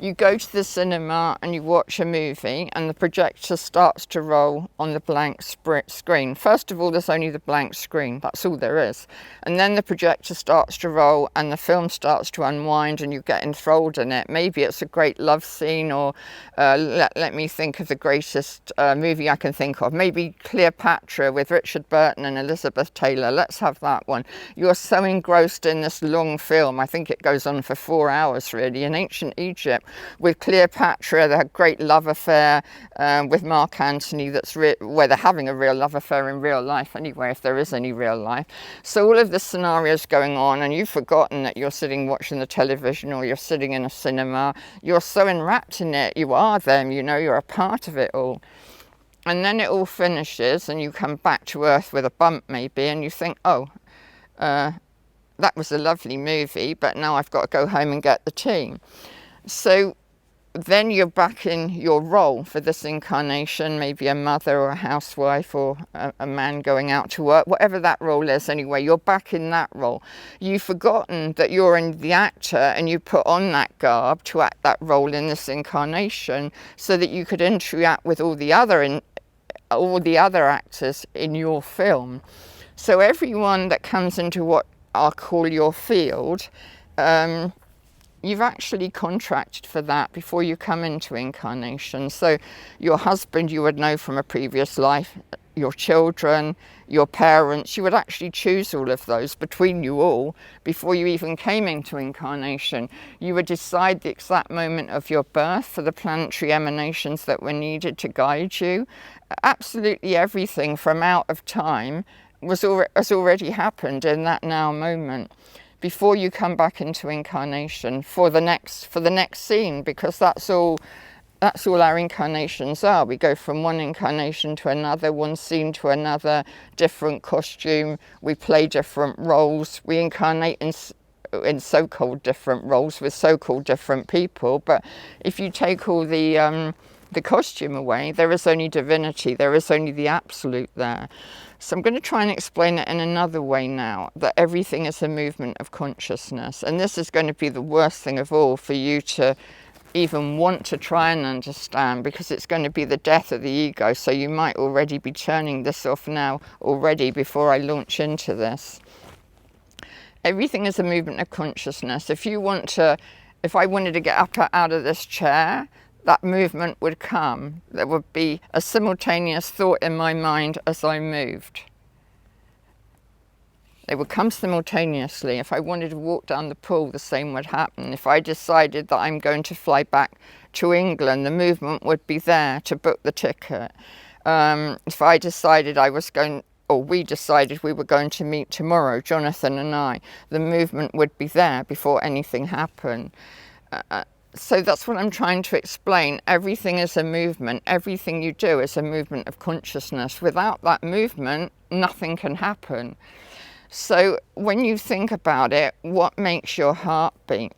You go to the cinema and you watch a movie and the projector starts to roll on the blank screen. First of all, there's only the blank screen. That's all there is. And then the projector starts to roll and the film starts to unwind and you get enthralled in it. Maybe it's a great love scene, or let me think of the greatest movie I can think of. Maybe Cleopatra with Richard Burton and Elizabeth Taylor. Let's have that one. You're so engrossed in this long film. I think it goes on for 4 hours really. In ancient Egypt, with Cleopatra, they had a great love affair with Mark Antony, where they're having a real love affair in real life anyway, if there is any real life. So all of the scenarios going on, and you've forgotten that you're sitting watching the television or you're sitting in a cinema. You're so enwrapped in it, you are them, you know, you're a part of it all. And then it all finishes and you come back to earth with a bump maybe, and you think, oh, that was a lovely movie, but now I've got to go home and get the tea. So then you're back in your role for this incarnation, maybe a mother or a housewife or a man going out to work, whatever that role is anyway, you're back in that role. You've forgotten that you're in the actor and you put on that garb to act that role in this incarnation so that you could interact with all the other actors in your film. So everyone that comes into what I'll call your field, you've actually contracted for that before you come into incarnation. So your husband you would know from a previous life, your children, your parents, you would actually choose all of those between you all before you even came into incarnation. You would decide the exact moment of your birth for the planetary emanations that were needed to guide you. Absolutely everything from out of time has already happened in that now moment, before you come back into incarnation for the next scene, because that's all our incarnations are. We go from one incarnation to another, one scene to another, different costume, we play different roles, we incarnate in so-called different roles with so-called different people. But if you take all the costume away, there is only divinity, there is only the absolute there. So I'm going to try and explain it in another way now, that everything is a movement of consciousness. And this is going to be the worst thing of all for you to even want to try and understand, because it's going to be the death of the ego. So you might already be turning this off now already before I launch into this. Everything is a movement of consciousness. If I wanted to get up out of this chair, that movement would come. There would be a simultaneous thought in my mind as I moved. They would come simultaneously. If I wanted to walk down the pool, the same would happen. If I decided that I'm going to fly back to England, the movement would be there to book the ticket. If I decided we decided we were going to meet tomorrow, Jonathan and I, the movement would be there before anything happened. So that's what I'm trying to explain. Everything is a movement. Everything you do is a movement of consciousness. Without that movement, nothing can happen. So when you think about it, what makes your heart beat?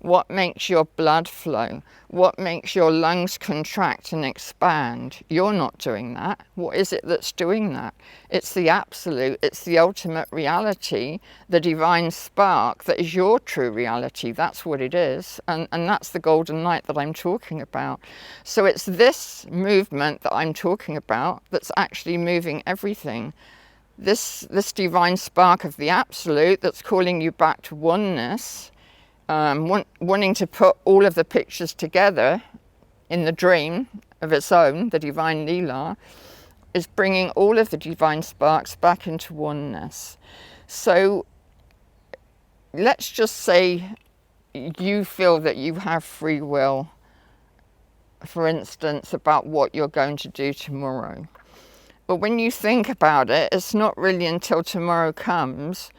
What makes your blood flow? What makes your lungs contract and expand? You're not doing that. What is it that's doing that? It's the absolute, it's the ultimate reality, the divine spark that is your true reality. That's what it is. And that's the golden light that I'm talking about. So it's this movement that I'm talking about that's actually moving everything. This divine spark of the absolute that's calling you back to oneness, wanting to put all of the pictures together in the dream of its own, the divine Leela, is bringing all of the divine sparks back into oneness. So let's just say you feel that you have free will, for instance, about what you're going to do tomorrow. But when you think about it, it's not really until tomorrow comes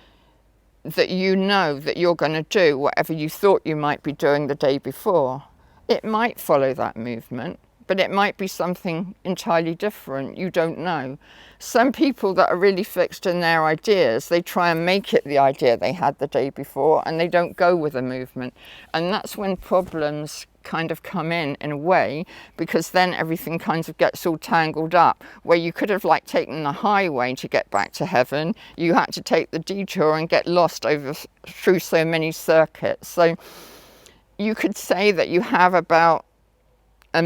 that you know that you're going to do whatever you thought you might be doing the day before. It might follow that movement, but it might be something entirely different. You don't know. Some people that are really fixed in their ideas, they try and make it the idea they had the day before, and they don't go with the movement. And that's when problems kind of come in a way, because then everything kind of gets all tangled up. Where you could have taken the highway to get back to heaven, you had to take the detour and get lost through so many circuits. So you could say that you have about a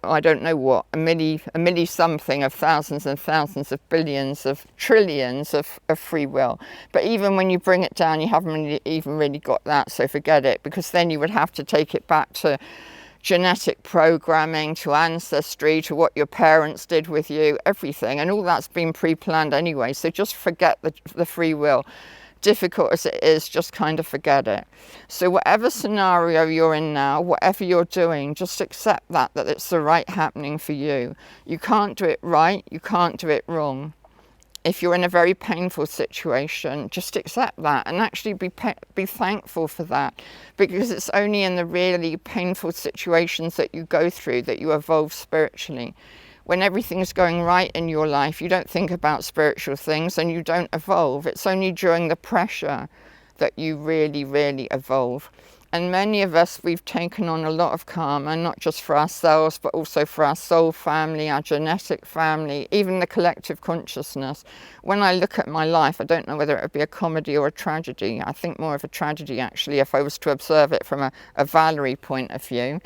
I don't know what, a milli something of thousands and thousands of billions of trillions of free will. But even when you bring it down, you haven't even really got that, so forget it, because then you would have to take it back to genetic programming, to ancestry, to what your parents did with you, everything, and all that's been pre-planned anyway, so just forget the free will. Difficult as it is, just kind of forget it. So whatever scenario you're in now, whatever you're doing, just accept that it's the right happening for you. You can't do it right, you can't do it wrong. If you're in a very painful situation, just accept that and actually be thankful for that, because it's only in the really painful situations that you go through that you evolve spiritually. When everything's going right in your life, you don't think about spiritual things and you don't evolve. It's only during the pressure that you really, really evolve. And many of us, we've taken on a lot of karma, not just for ourselves, but also for our soul family, our genetic family, even the collective consciousness. When I look at my life, I don't know whether it would be a comedy or a tragedy. I think more of a tragedy, actually, if I was to observe it from a Valerye point of view.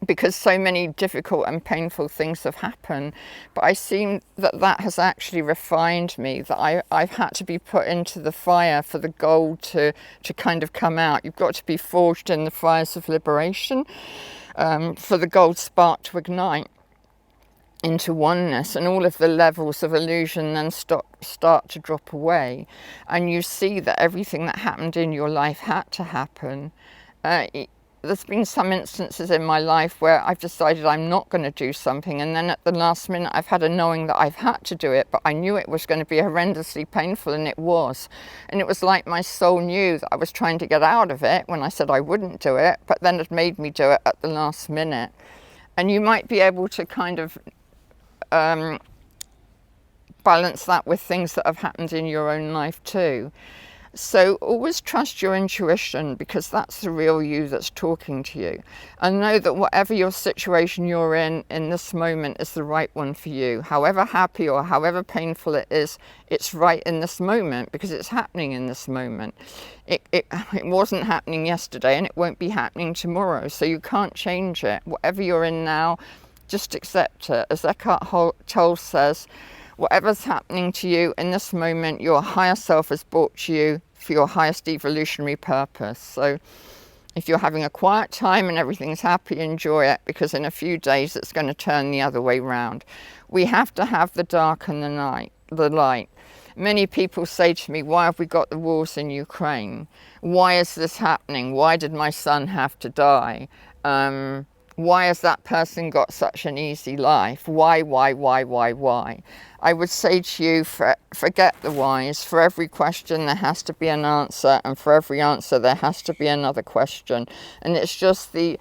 Because so many difficult and painful things have happened. But I see that has actually refined me, that I've had to be put into the fire for the gold to kind of come out. You've got to be forged in the fires of liberation for the gold spark to ignite into oneness, and all of the levels of illusion then start to drop away. And you see that everything that happened in your life had to happen. There's been some instances in my life where I've decided I'm not going to do something, and then at the last minute I've had a knowing that I've had to do it, but I knew it was going to be horrendously painful, and it was. And it was like my soul knew that I was trying to get out of it when I said I wouldn't do it, but then it made me do it at the last minute. And you might be able to kind of balance that with things that have happened in your own life too. So always trust your intuition, because that's the real you that's talking to you. And know that whatever your situation you're in this moment is the right one for you. However happy or however painful it is, it's right in this moment because it's happening in this moment. It wasn't happening yesterday and it won't be happening tomorrow. So you can't change it. Whatever you're in now, just accept it. As Eckhart Tolle says, whatever's happening to you in this moment, your higher self has brought to you for your highest evolutionary purpose. So if you're having a quiet time and everything's happy, enjoy it, because in a few days it's going to turn the other way round. We have to have the dark and the light. Many people say to me, why have we got the wars in Ukraine? Why is this happening? Why did my son have to die? Why has that person got such an easy life? Why? I would say to you, forget the whys. For every question there has to be an answer, and for every answer there has to be another question. And it's just the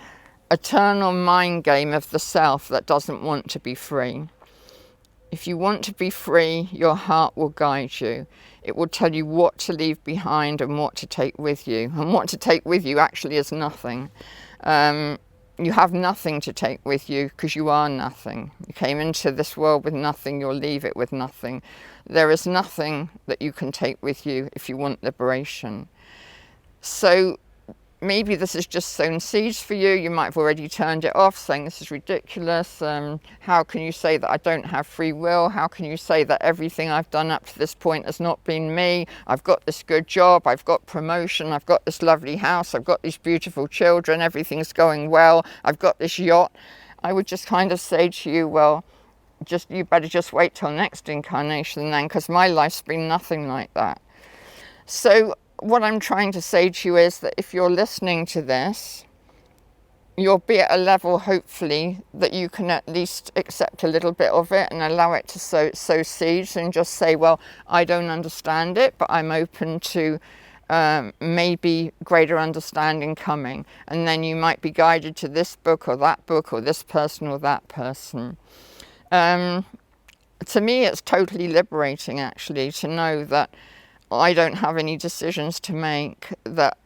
eternal mind game of the self that doesn't want to be free. If you want to be free, your heart will guide you. It will tell you what to leave behind and what to take with you. And what to take with you actually is nothing. You have nothing to take with you because you are nothing. You came into this world with nothing, you'll leave it with nothing. There is nothing that you can take with you if you want liberation. So maybe this has just sown seeds for you. You might have already turned it off, saying this is ridiculous. How can you say that I don't have free will? How can you say that everything I've done up to this point has not been me? I've got this good job, I've got promotion, I've got this lovely house, I've got these beautiful children, everything's going well, I've got this yacht. I would just kind of say to you, well, you better just wait till next incarnation then, because my life's been nothing like that. So what I'm trying to say to you is that if you're listening to this, you'll be at a level, hopefully, that you can at least accept a little bit of it and allow it to sow seeds, and just say, well, I don't understand it, but I'm open to maybe greater understanding coming. And then you might be guided to this book or this person or that person. To me, it's totally liberating, actually, to know that I don't have any decisions to make, that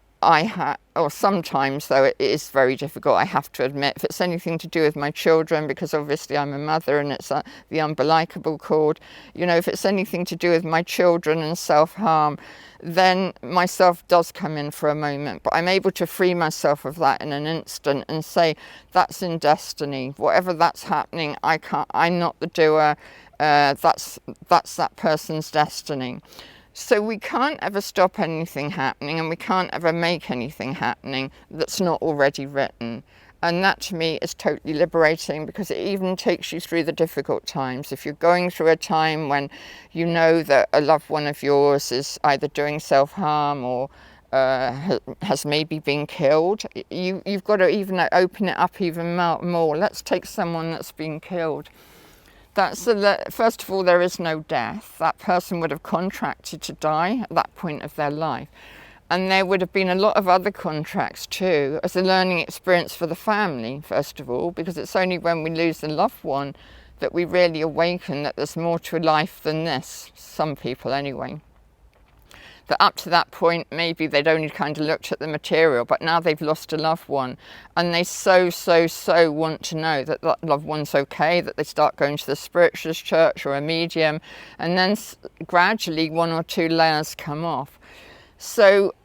or sometimes, though it is very difficult, I have to admit, if it's anything to do with my children, because obviously I'm a mother and it's the umbilicable cord, you know, if it's anything to do with my children and self-harm, then myself does come in for a moment, but I'm able to free myself of that in an instant and say, that's in destiny, whatever that's happening, I'm not the doer, that's that person's destiny. So we can't ever stop anything happening, and we can't ever make anything happening that's not already written. And that to me is totally liberating, because it even takes you through the difficult times. If you're going through a time when you know that a loved one of yours is either doing self-harm or has maybe been killed, you've got to even open it up even more. Let's take someone that's been killed. First of all, there is no death. That person would have contracted to die at that point of their life. And there would have been a lot of other contracts too, as a learning experience for the family, first of all, because it's only when we lose a loved one that we really awaken that there's more to life than this, some people anyway. That up to that point, maybe they'd only kind of looked at the material, but now they've lost a loved one, and they so want to know that that loved one's okay, that they start going to the spiritualist church or a medium, and then gradually 1 or 2 layers come off. So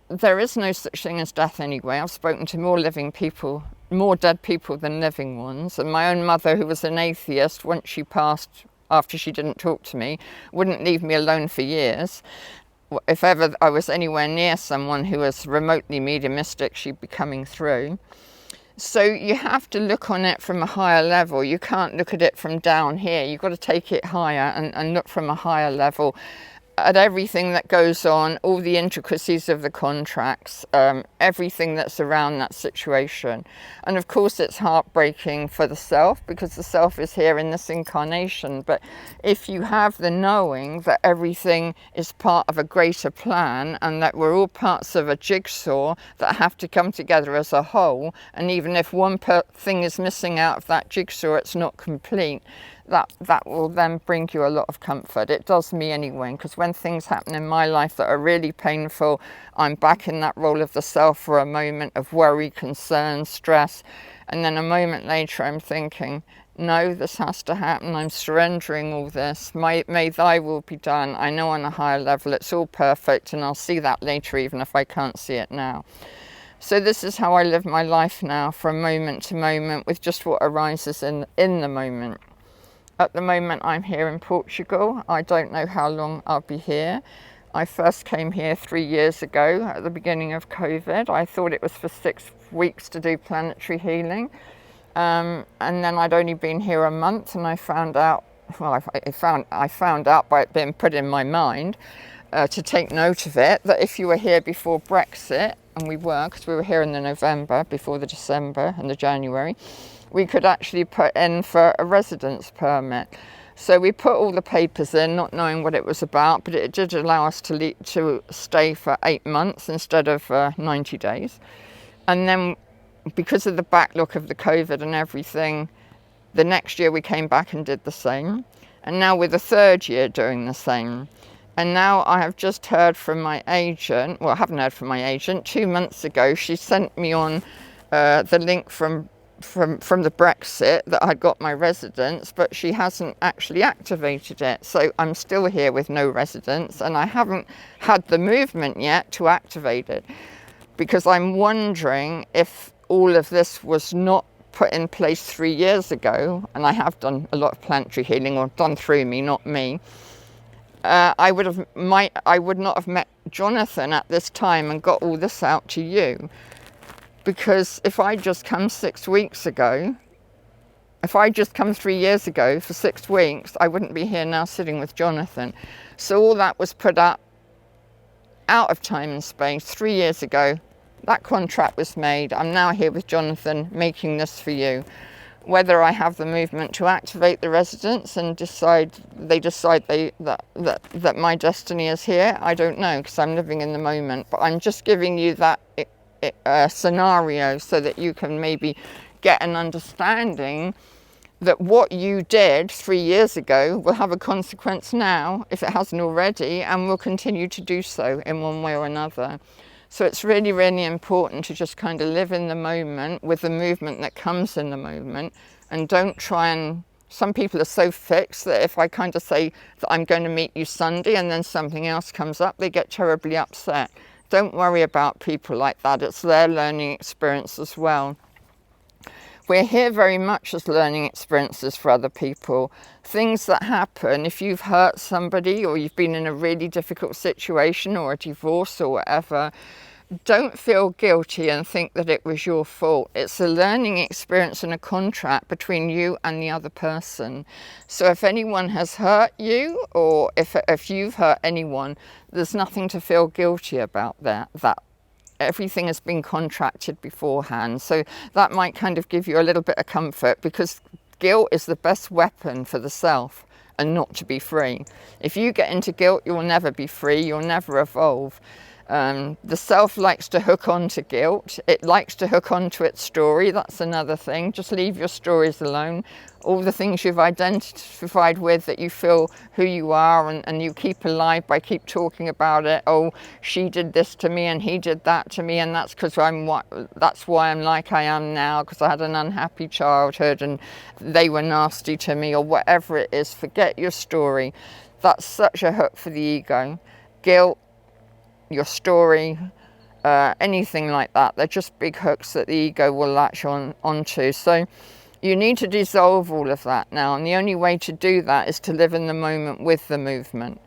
there is no such thing as death anyway. I've spoken to more living people, more dead people than living ones, and my own mother, who was an atheist, once she passed, after she didn't talk to me, wouldn't leave me alone for years. If ever I was anywhere near someone who was remotely mediumistic, she'd be coming through. So you have to look on it from a higher level. You can't look at it from down here. You've got to take it higher and look from a higher level at everything that goes on, all the intricacies of the contracts, everything that's around that situation. And of course it's heartbreaking for the self, because the self is here in this incarnation. But if you have the knowing that everything is part of a greater plan, and that we're all parts of a jigsaw that have to come together as a whole, and even if one thing is missing out of that jigsaw, it's not complete, that will then bring you a lot of comfort. It does me anyway, because when things happen in my life that are really painful, I'm back in that role of the self for a moment of worry, concern, stress, and then a moment later I'm thinking, no, this has to happen, I'm surrendering all this, may thy will be done. I know on a higher level it's all perfect, and I'll see that later even if I can't see it now. So this is how I live my life now, from moment to moment, with just what arises in the moment. At the moment I'm here in Portugal. I don't know how long I'll be here. I first came here 3 years ago at the beginning of COVID. I thought it was for 6 weeks to do planetary healing. And then I'd only been here a month, and I found out, well, I found out by it being put in my mind to take note of it, that if you were here before Brexit, and we were, because we were here in the November, before the December and the January, we could actually put in for a residence permit. So we put all the papers in, not knowing what it was about, but it did allow us to stay for 8 months instead of 90 days. And then because of the backlog of the COVID and everything, the next year we came back and did the same. And now we're the 3rd year doing the same. And now I have just heard from my agent, well, I haven't heard from my agent, 2 months ago, she sent me on the link from the Brexit that I'd got my residence, but she hasn't actually activated it. So I'm still here with no residence, and I haven't had the movement yet to activate it, because I'm wondering if all of this was not put in place 3 years ago, and I have done a lot of planetary healing, or done through me, not me. I would not have met Jonathan at this time and got all this out to you. Because if I just come 6 weeks ago, if I just come 3 years ago for 6 weeks, I wouldn't be here now sitting with Jonathan. So all that was put up out of time and space 3 years ago. That contract was made. I'm now here with Jonathan making this for you. Whether I have the movement to activate the residence and decide that my destiny is here, I don't know, because I'm living in the moment. But I'm just giving you that scenario so that you can maybe get an understanding that what you did 3 years ago will have a consequence now, if it hasn't already, and will continue to do so in one way or another. So it's really, really important to just kind of live in the moment with the movement that comes in the moment, and don't try and, some people are so fixed that if I kind of say that I'm going to meet you Sunday and then something else comes up, they get terribly upset. Don't worry about people like that. It's their learning experience as well. We're here very much as learning experiences for other people. Things that happen, if you've hurt somebody or you've been in a really difficult situation or a divorce or whatever, don't feel guilty and think that it was your fault. It's a learning experience and a contract between you and the other person. So if anyone has hurt you, or if you've hurt anyone, there's nothing to feel guilty about that. Everything has been contracted beforehand. So that might kind of give you a little bit of comfort, because guilt is the best weapon for the self and not to be free. If you get into guilt, you'll never be free, you'll never evolve. The self likes to hook onto guilt. It likes to hook onto its story. That's another thing. Just leave your stories alone. All the things you've identified with that you feel who you are and you keep alive by keep talking about it. Oh, she did this to me and he did that to me, and that's because that's why I'm like I am now, because I had an unhappy childhood and they were nasty to me, or whatever it is. Forget your story. That's such a hook for the ego. Guilt, your story, anything like that, they're just big hooks that the ego will latch onto. So you need to dissolve all of that now, and the only way to do that is to live in the moment with the movement.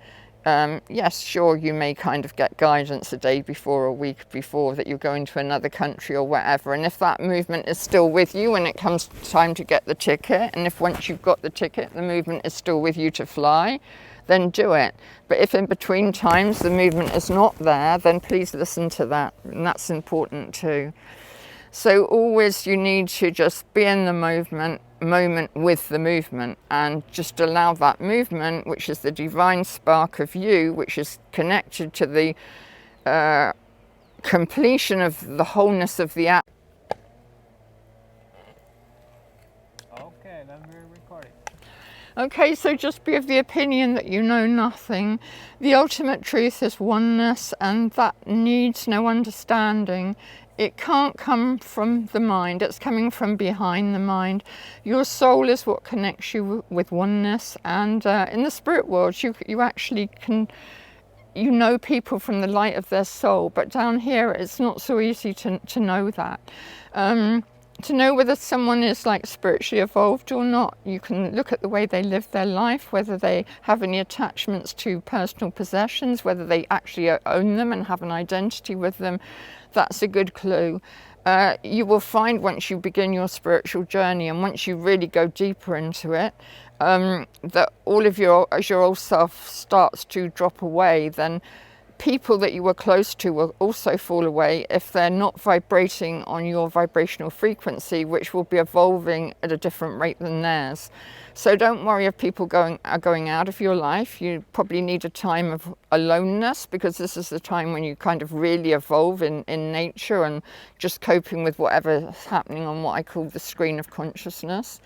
Yes, sure, you may kind of get guidance a day before, a week before, that you're going to another country or whatever, and if that movement is still with you when it comes time to get the ticket, and if once you've got the ticket the movement is still with you to fly, then do it. But if in between times the movement is not there, then please listen to that, and that's important too. So always you need to just be in the moment with the movement, and just allow that movement, which is the divine spark of you, which is connected to the completion of the wholeness of the act. Okay, then we're recording. Okay, so just be of the opinion that you know nothing. The ultimate truth is oneness, and that needs no understanding. It can't come from the mind, it's coming from behind the mind. Your soul is what connects you with oneness, and in the spirit world you actually can, you know people from the light of their soul, but down here it's not so easy to know that. To know whether someone is like spiritually evolved or not, you can look at the way they live their life, whether they have any attachments to personal possessions, whether they actually own them and have an identity with them. That's a good clue. You will find once you begin your spiritual journey, and once you really go deeper into it, that all of as your old self starts to drop away, then people that you were close to will also fall away if they're not vibrating on your vibrational frequency, which will be evolving at a different rate than theirs. So don't worry if people are going out of your life. You probably need a time of aloneness, because this is the time when you kind of really evolve in nature and just coping with whatever's happening on what I call the screen of consciousness.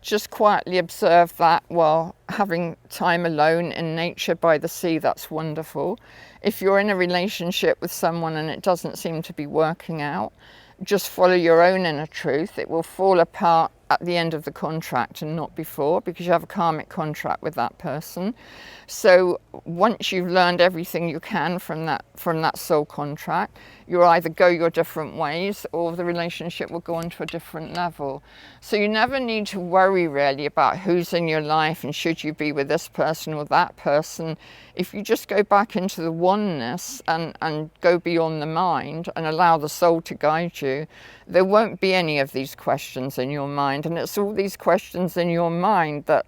Just quietly observe that while having time alone in nature by the sea. That's wonderful. If you're in a relationship with someone and it doesn't seem to be working out, just follow your own inner truth. It will fall apart at the end of the contract and not before, because you have a karmic contract with that person. So once you've learned everything you can from that soul contract, you'll either go your different ways, or the relationship will go on to a different level. So you never need to worry really about who's in your life and should you be with this person or that person. If you just go back into the oneness and go beyond the mind and allow the soul to guide you, there won't be any of these questions in your mind. And it's all these questions in your mind that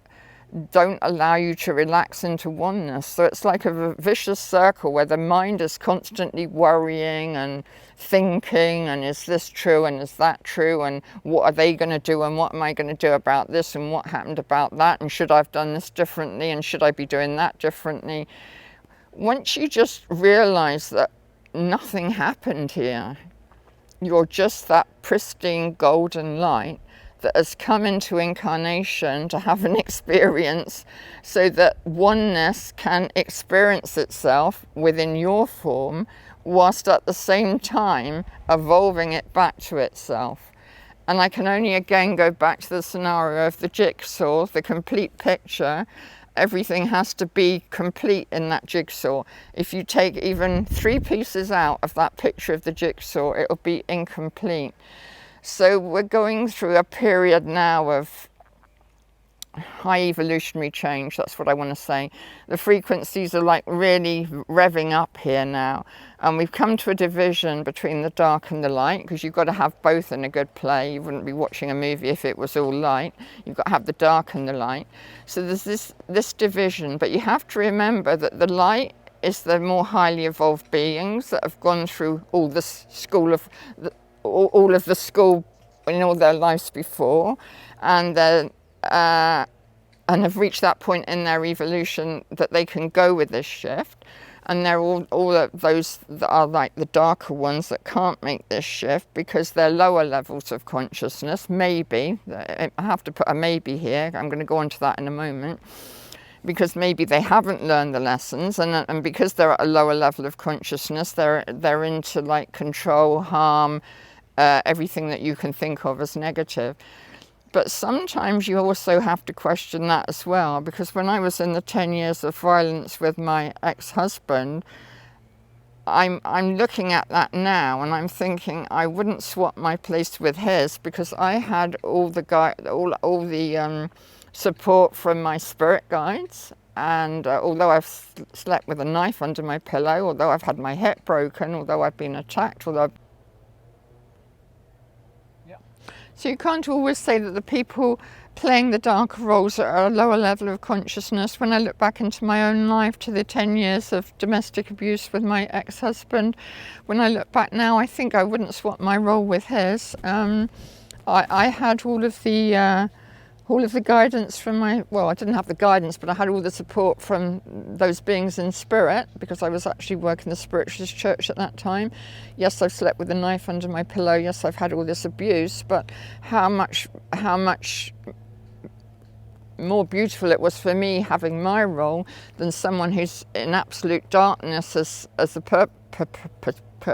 don't allow you to relax into oneness. So it's like a vicious circle where the mind is constantly worrying and thinking, and is this true and is that true, and what are they going to do, and what am I going to do about this, and what happened about that, and should I have done this differently, and should I be doing that differently. Once you just realize that nothing happened here, you're just that pristine golden light, that has come into incarnation to have an experience so that oneness can experience itself within your form, whilst at the same time evolving it back to itself. And I can only again go back to the scenario of the jigsaw, the complete picture. Everything has to be complete in that jigsaw. If you take even 3 pieces out of that picture of the jigsaw, it'll be incomplete. So we're going through a period now of high evolutionary change. That's what I want to say. The frequencies are like really revving up here now, and we've come to a division between the dark and the light, because you've got to have both in a good play. You wouldn't be watching a movie if it was all light. You've got to have the dark and the light. So there's this division, but you have to remember that the light is the more highly evolved beings that have gone through all the school of all of the school in all their lives before, and have reached that point in their evolution that they can go with this shift. And they're all of those that are like the darker ones that can't make this shift because they're lower levels of consciousness. Maybe, I have to put a maybe here, I'm going to go on to that in a moment, because maybe they haven't learned the lessons, and because they're at a lower level of consciousness, they're into like control, harm, everything that you can think of as negative. But sometimes you also have to question that as well, because when I was in the 10 years of violence with my ex-husband, I'm looking at that now and I'm thinking I wouldn't swap my place with his, because I had all the support from my spirit guides. And although I've slept with a knife under my pillow, although I've had my hip broken, although I've been attacked, so you can't always say that the people playing the darker roles are at a lower level of consciousness. When I look back into my own life to the 10 years of domestic abuse with my ex-husband, when I look back now, I think I wouldn't swap my role with his. I had all of the guidance from I didn't have the guidance, but I had all the support from those beings in spirit, because I was actually working the spiritualist church at that time. Yes, I've slept with a knife under my pillow. Yes, I've had all this abuse, but how much more beautiful it was for me having my role than someone who's in absolute darkness as a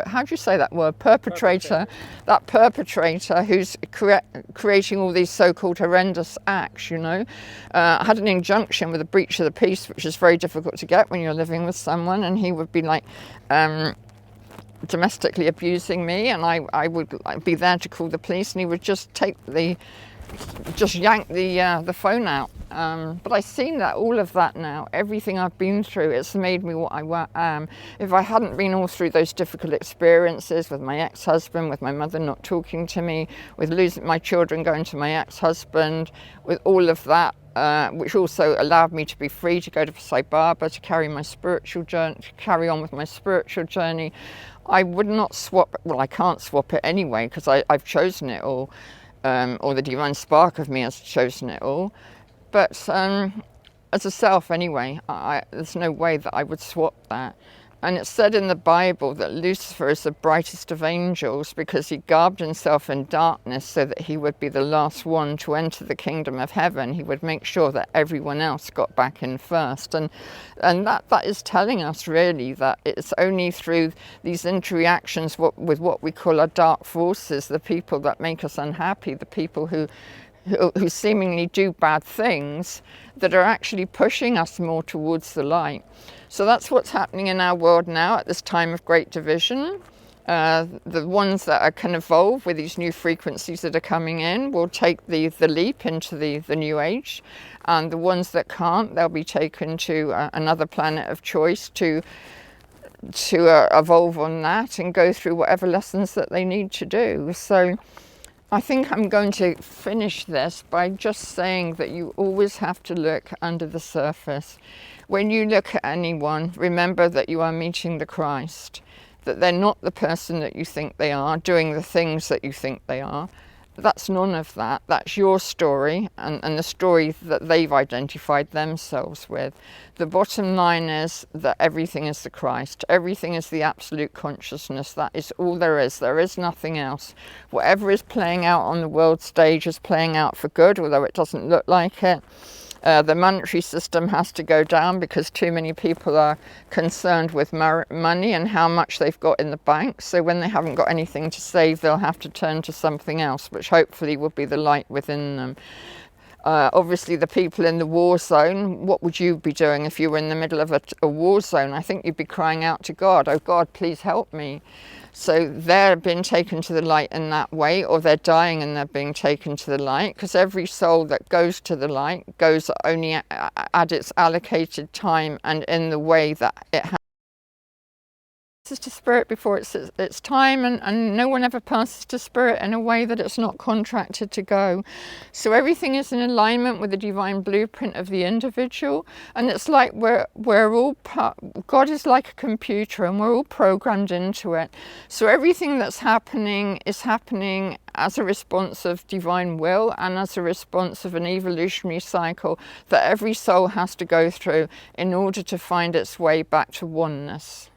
how do you say that word? Perpetrator. That perpetrator who's creating all these so-called horrendous acts, you know. I had an injunction with a breach of the peace, which is very difficult to get when you're living with someone, and he would be like domestically abusing me, and I would be there to call the police, and he would just yank the phone out. But I've seen that, all of that now, everything I've been through, it's made me what I am. If I hadn't been all through those difficult experiences with my ex-husband, with my mother not talking to me, with losing my children going to my ex-husband, with all of that, which also allowed me to be free to go to Sai Baba, to carry my spiritual journey, to carry on with my spiritual journey, I would not swap. Well, I can't swap it anyway, because I've chosen it all. Or the divine spark of me has chosen it all. But as a self anyway, there's no way that I would swap that. And it's said in the Bible that Lucifer is the brightest of angels because he garbed himself in darkness so that he would be the last one to enter the kingdom of heaven. He would make sure that everyone else got back in first. And that is telling us really that it's only through these interactions with what we call our dark forces, the people that make us unhappy, the people who seemingly do bad things, that are actually pushing us more towards the light. So that's what's happening in our world now at this time of great division. The ones that can evolve with these new frequencies that are coming in will take the leap into the new age, and the ones that can't, they'll be taken to another planet of choice to evolve on that and go through whatever lessons that they need to do. So I think I'm going to finish this by just saying that you always have to look under the surface. When you look at anyone, remember that you are meeting the Christ, that they're not the person that you think they are, doing the things that you think they are. That's none of that. That's your story and the story that they've identified themselves with. The bottom line is that everything is the Christ. Everything is the absolute consciousness. That is all there is. There is nothing else. Whatever is playing out on the world stage is playing out for good, although it doesn't look like it. The monetary system has to go down because too many people are concerned with money and how much they've got in the bank. So when they haven't got anything to save, they'll have to turn to something else, which hopefully will be the light within them. Obviously, the people in the war zone, what would you be doing if you were in the middle of a war zone? I think you'd be crying out to God, oh God, please help me. So they're being taken to the light in that way, or they're dying and they're being taken to the light, because every soul that goes to the light goes only at its allocated time and in the way that it has. Passes to spirit before it's time, and no one ever passes to spirit in a way that it's not contracted to go. So everything is in alignment with the divine blueprint of the individual, and it's like we're all God is like a computer and we're all programmed into it. So everything that's happening is happening as a response of divine will and as a response of an evolutionary cycle that every soul has to go through in order to find its way back to oneness.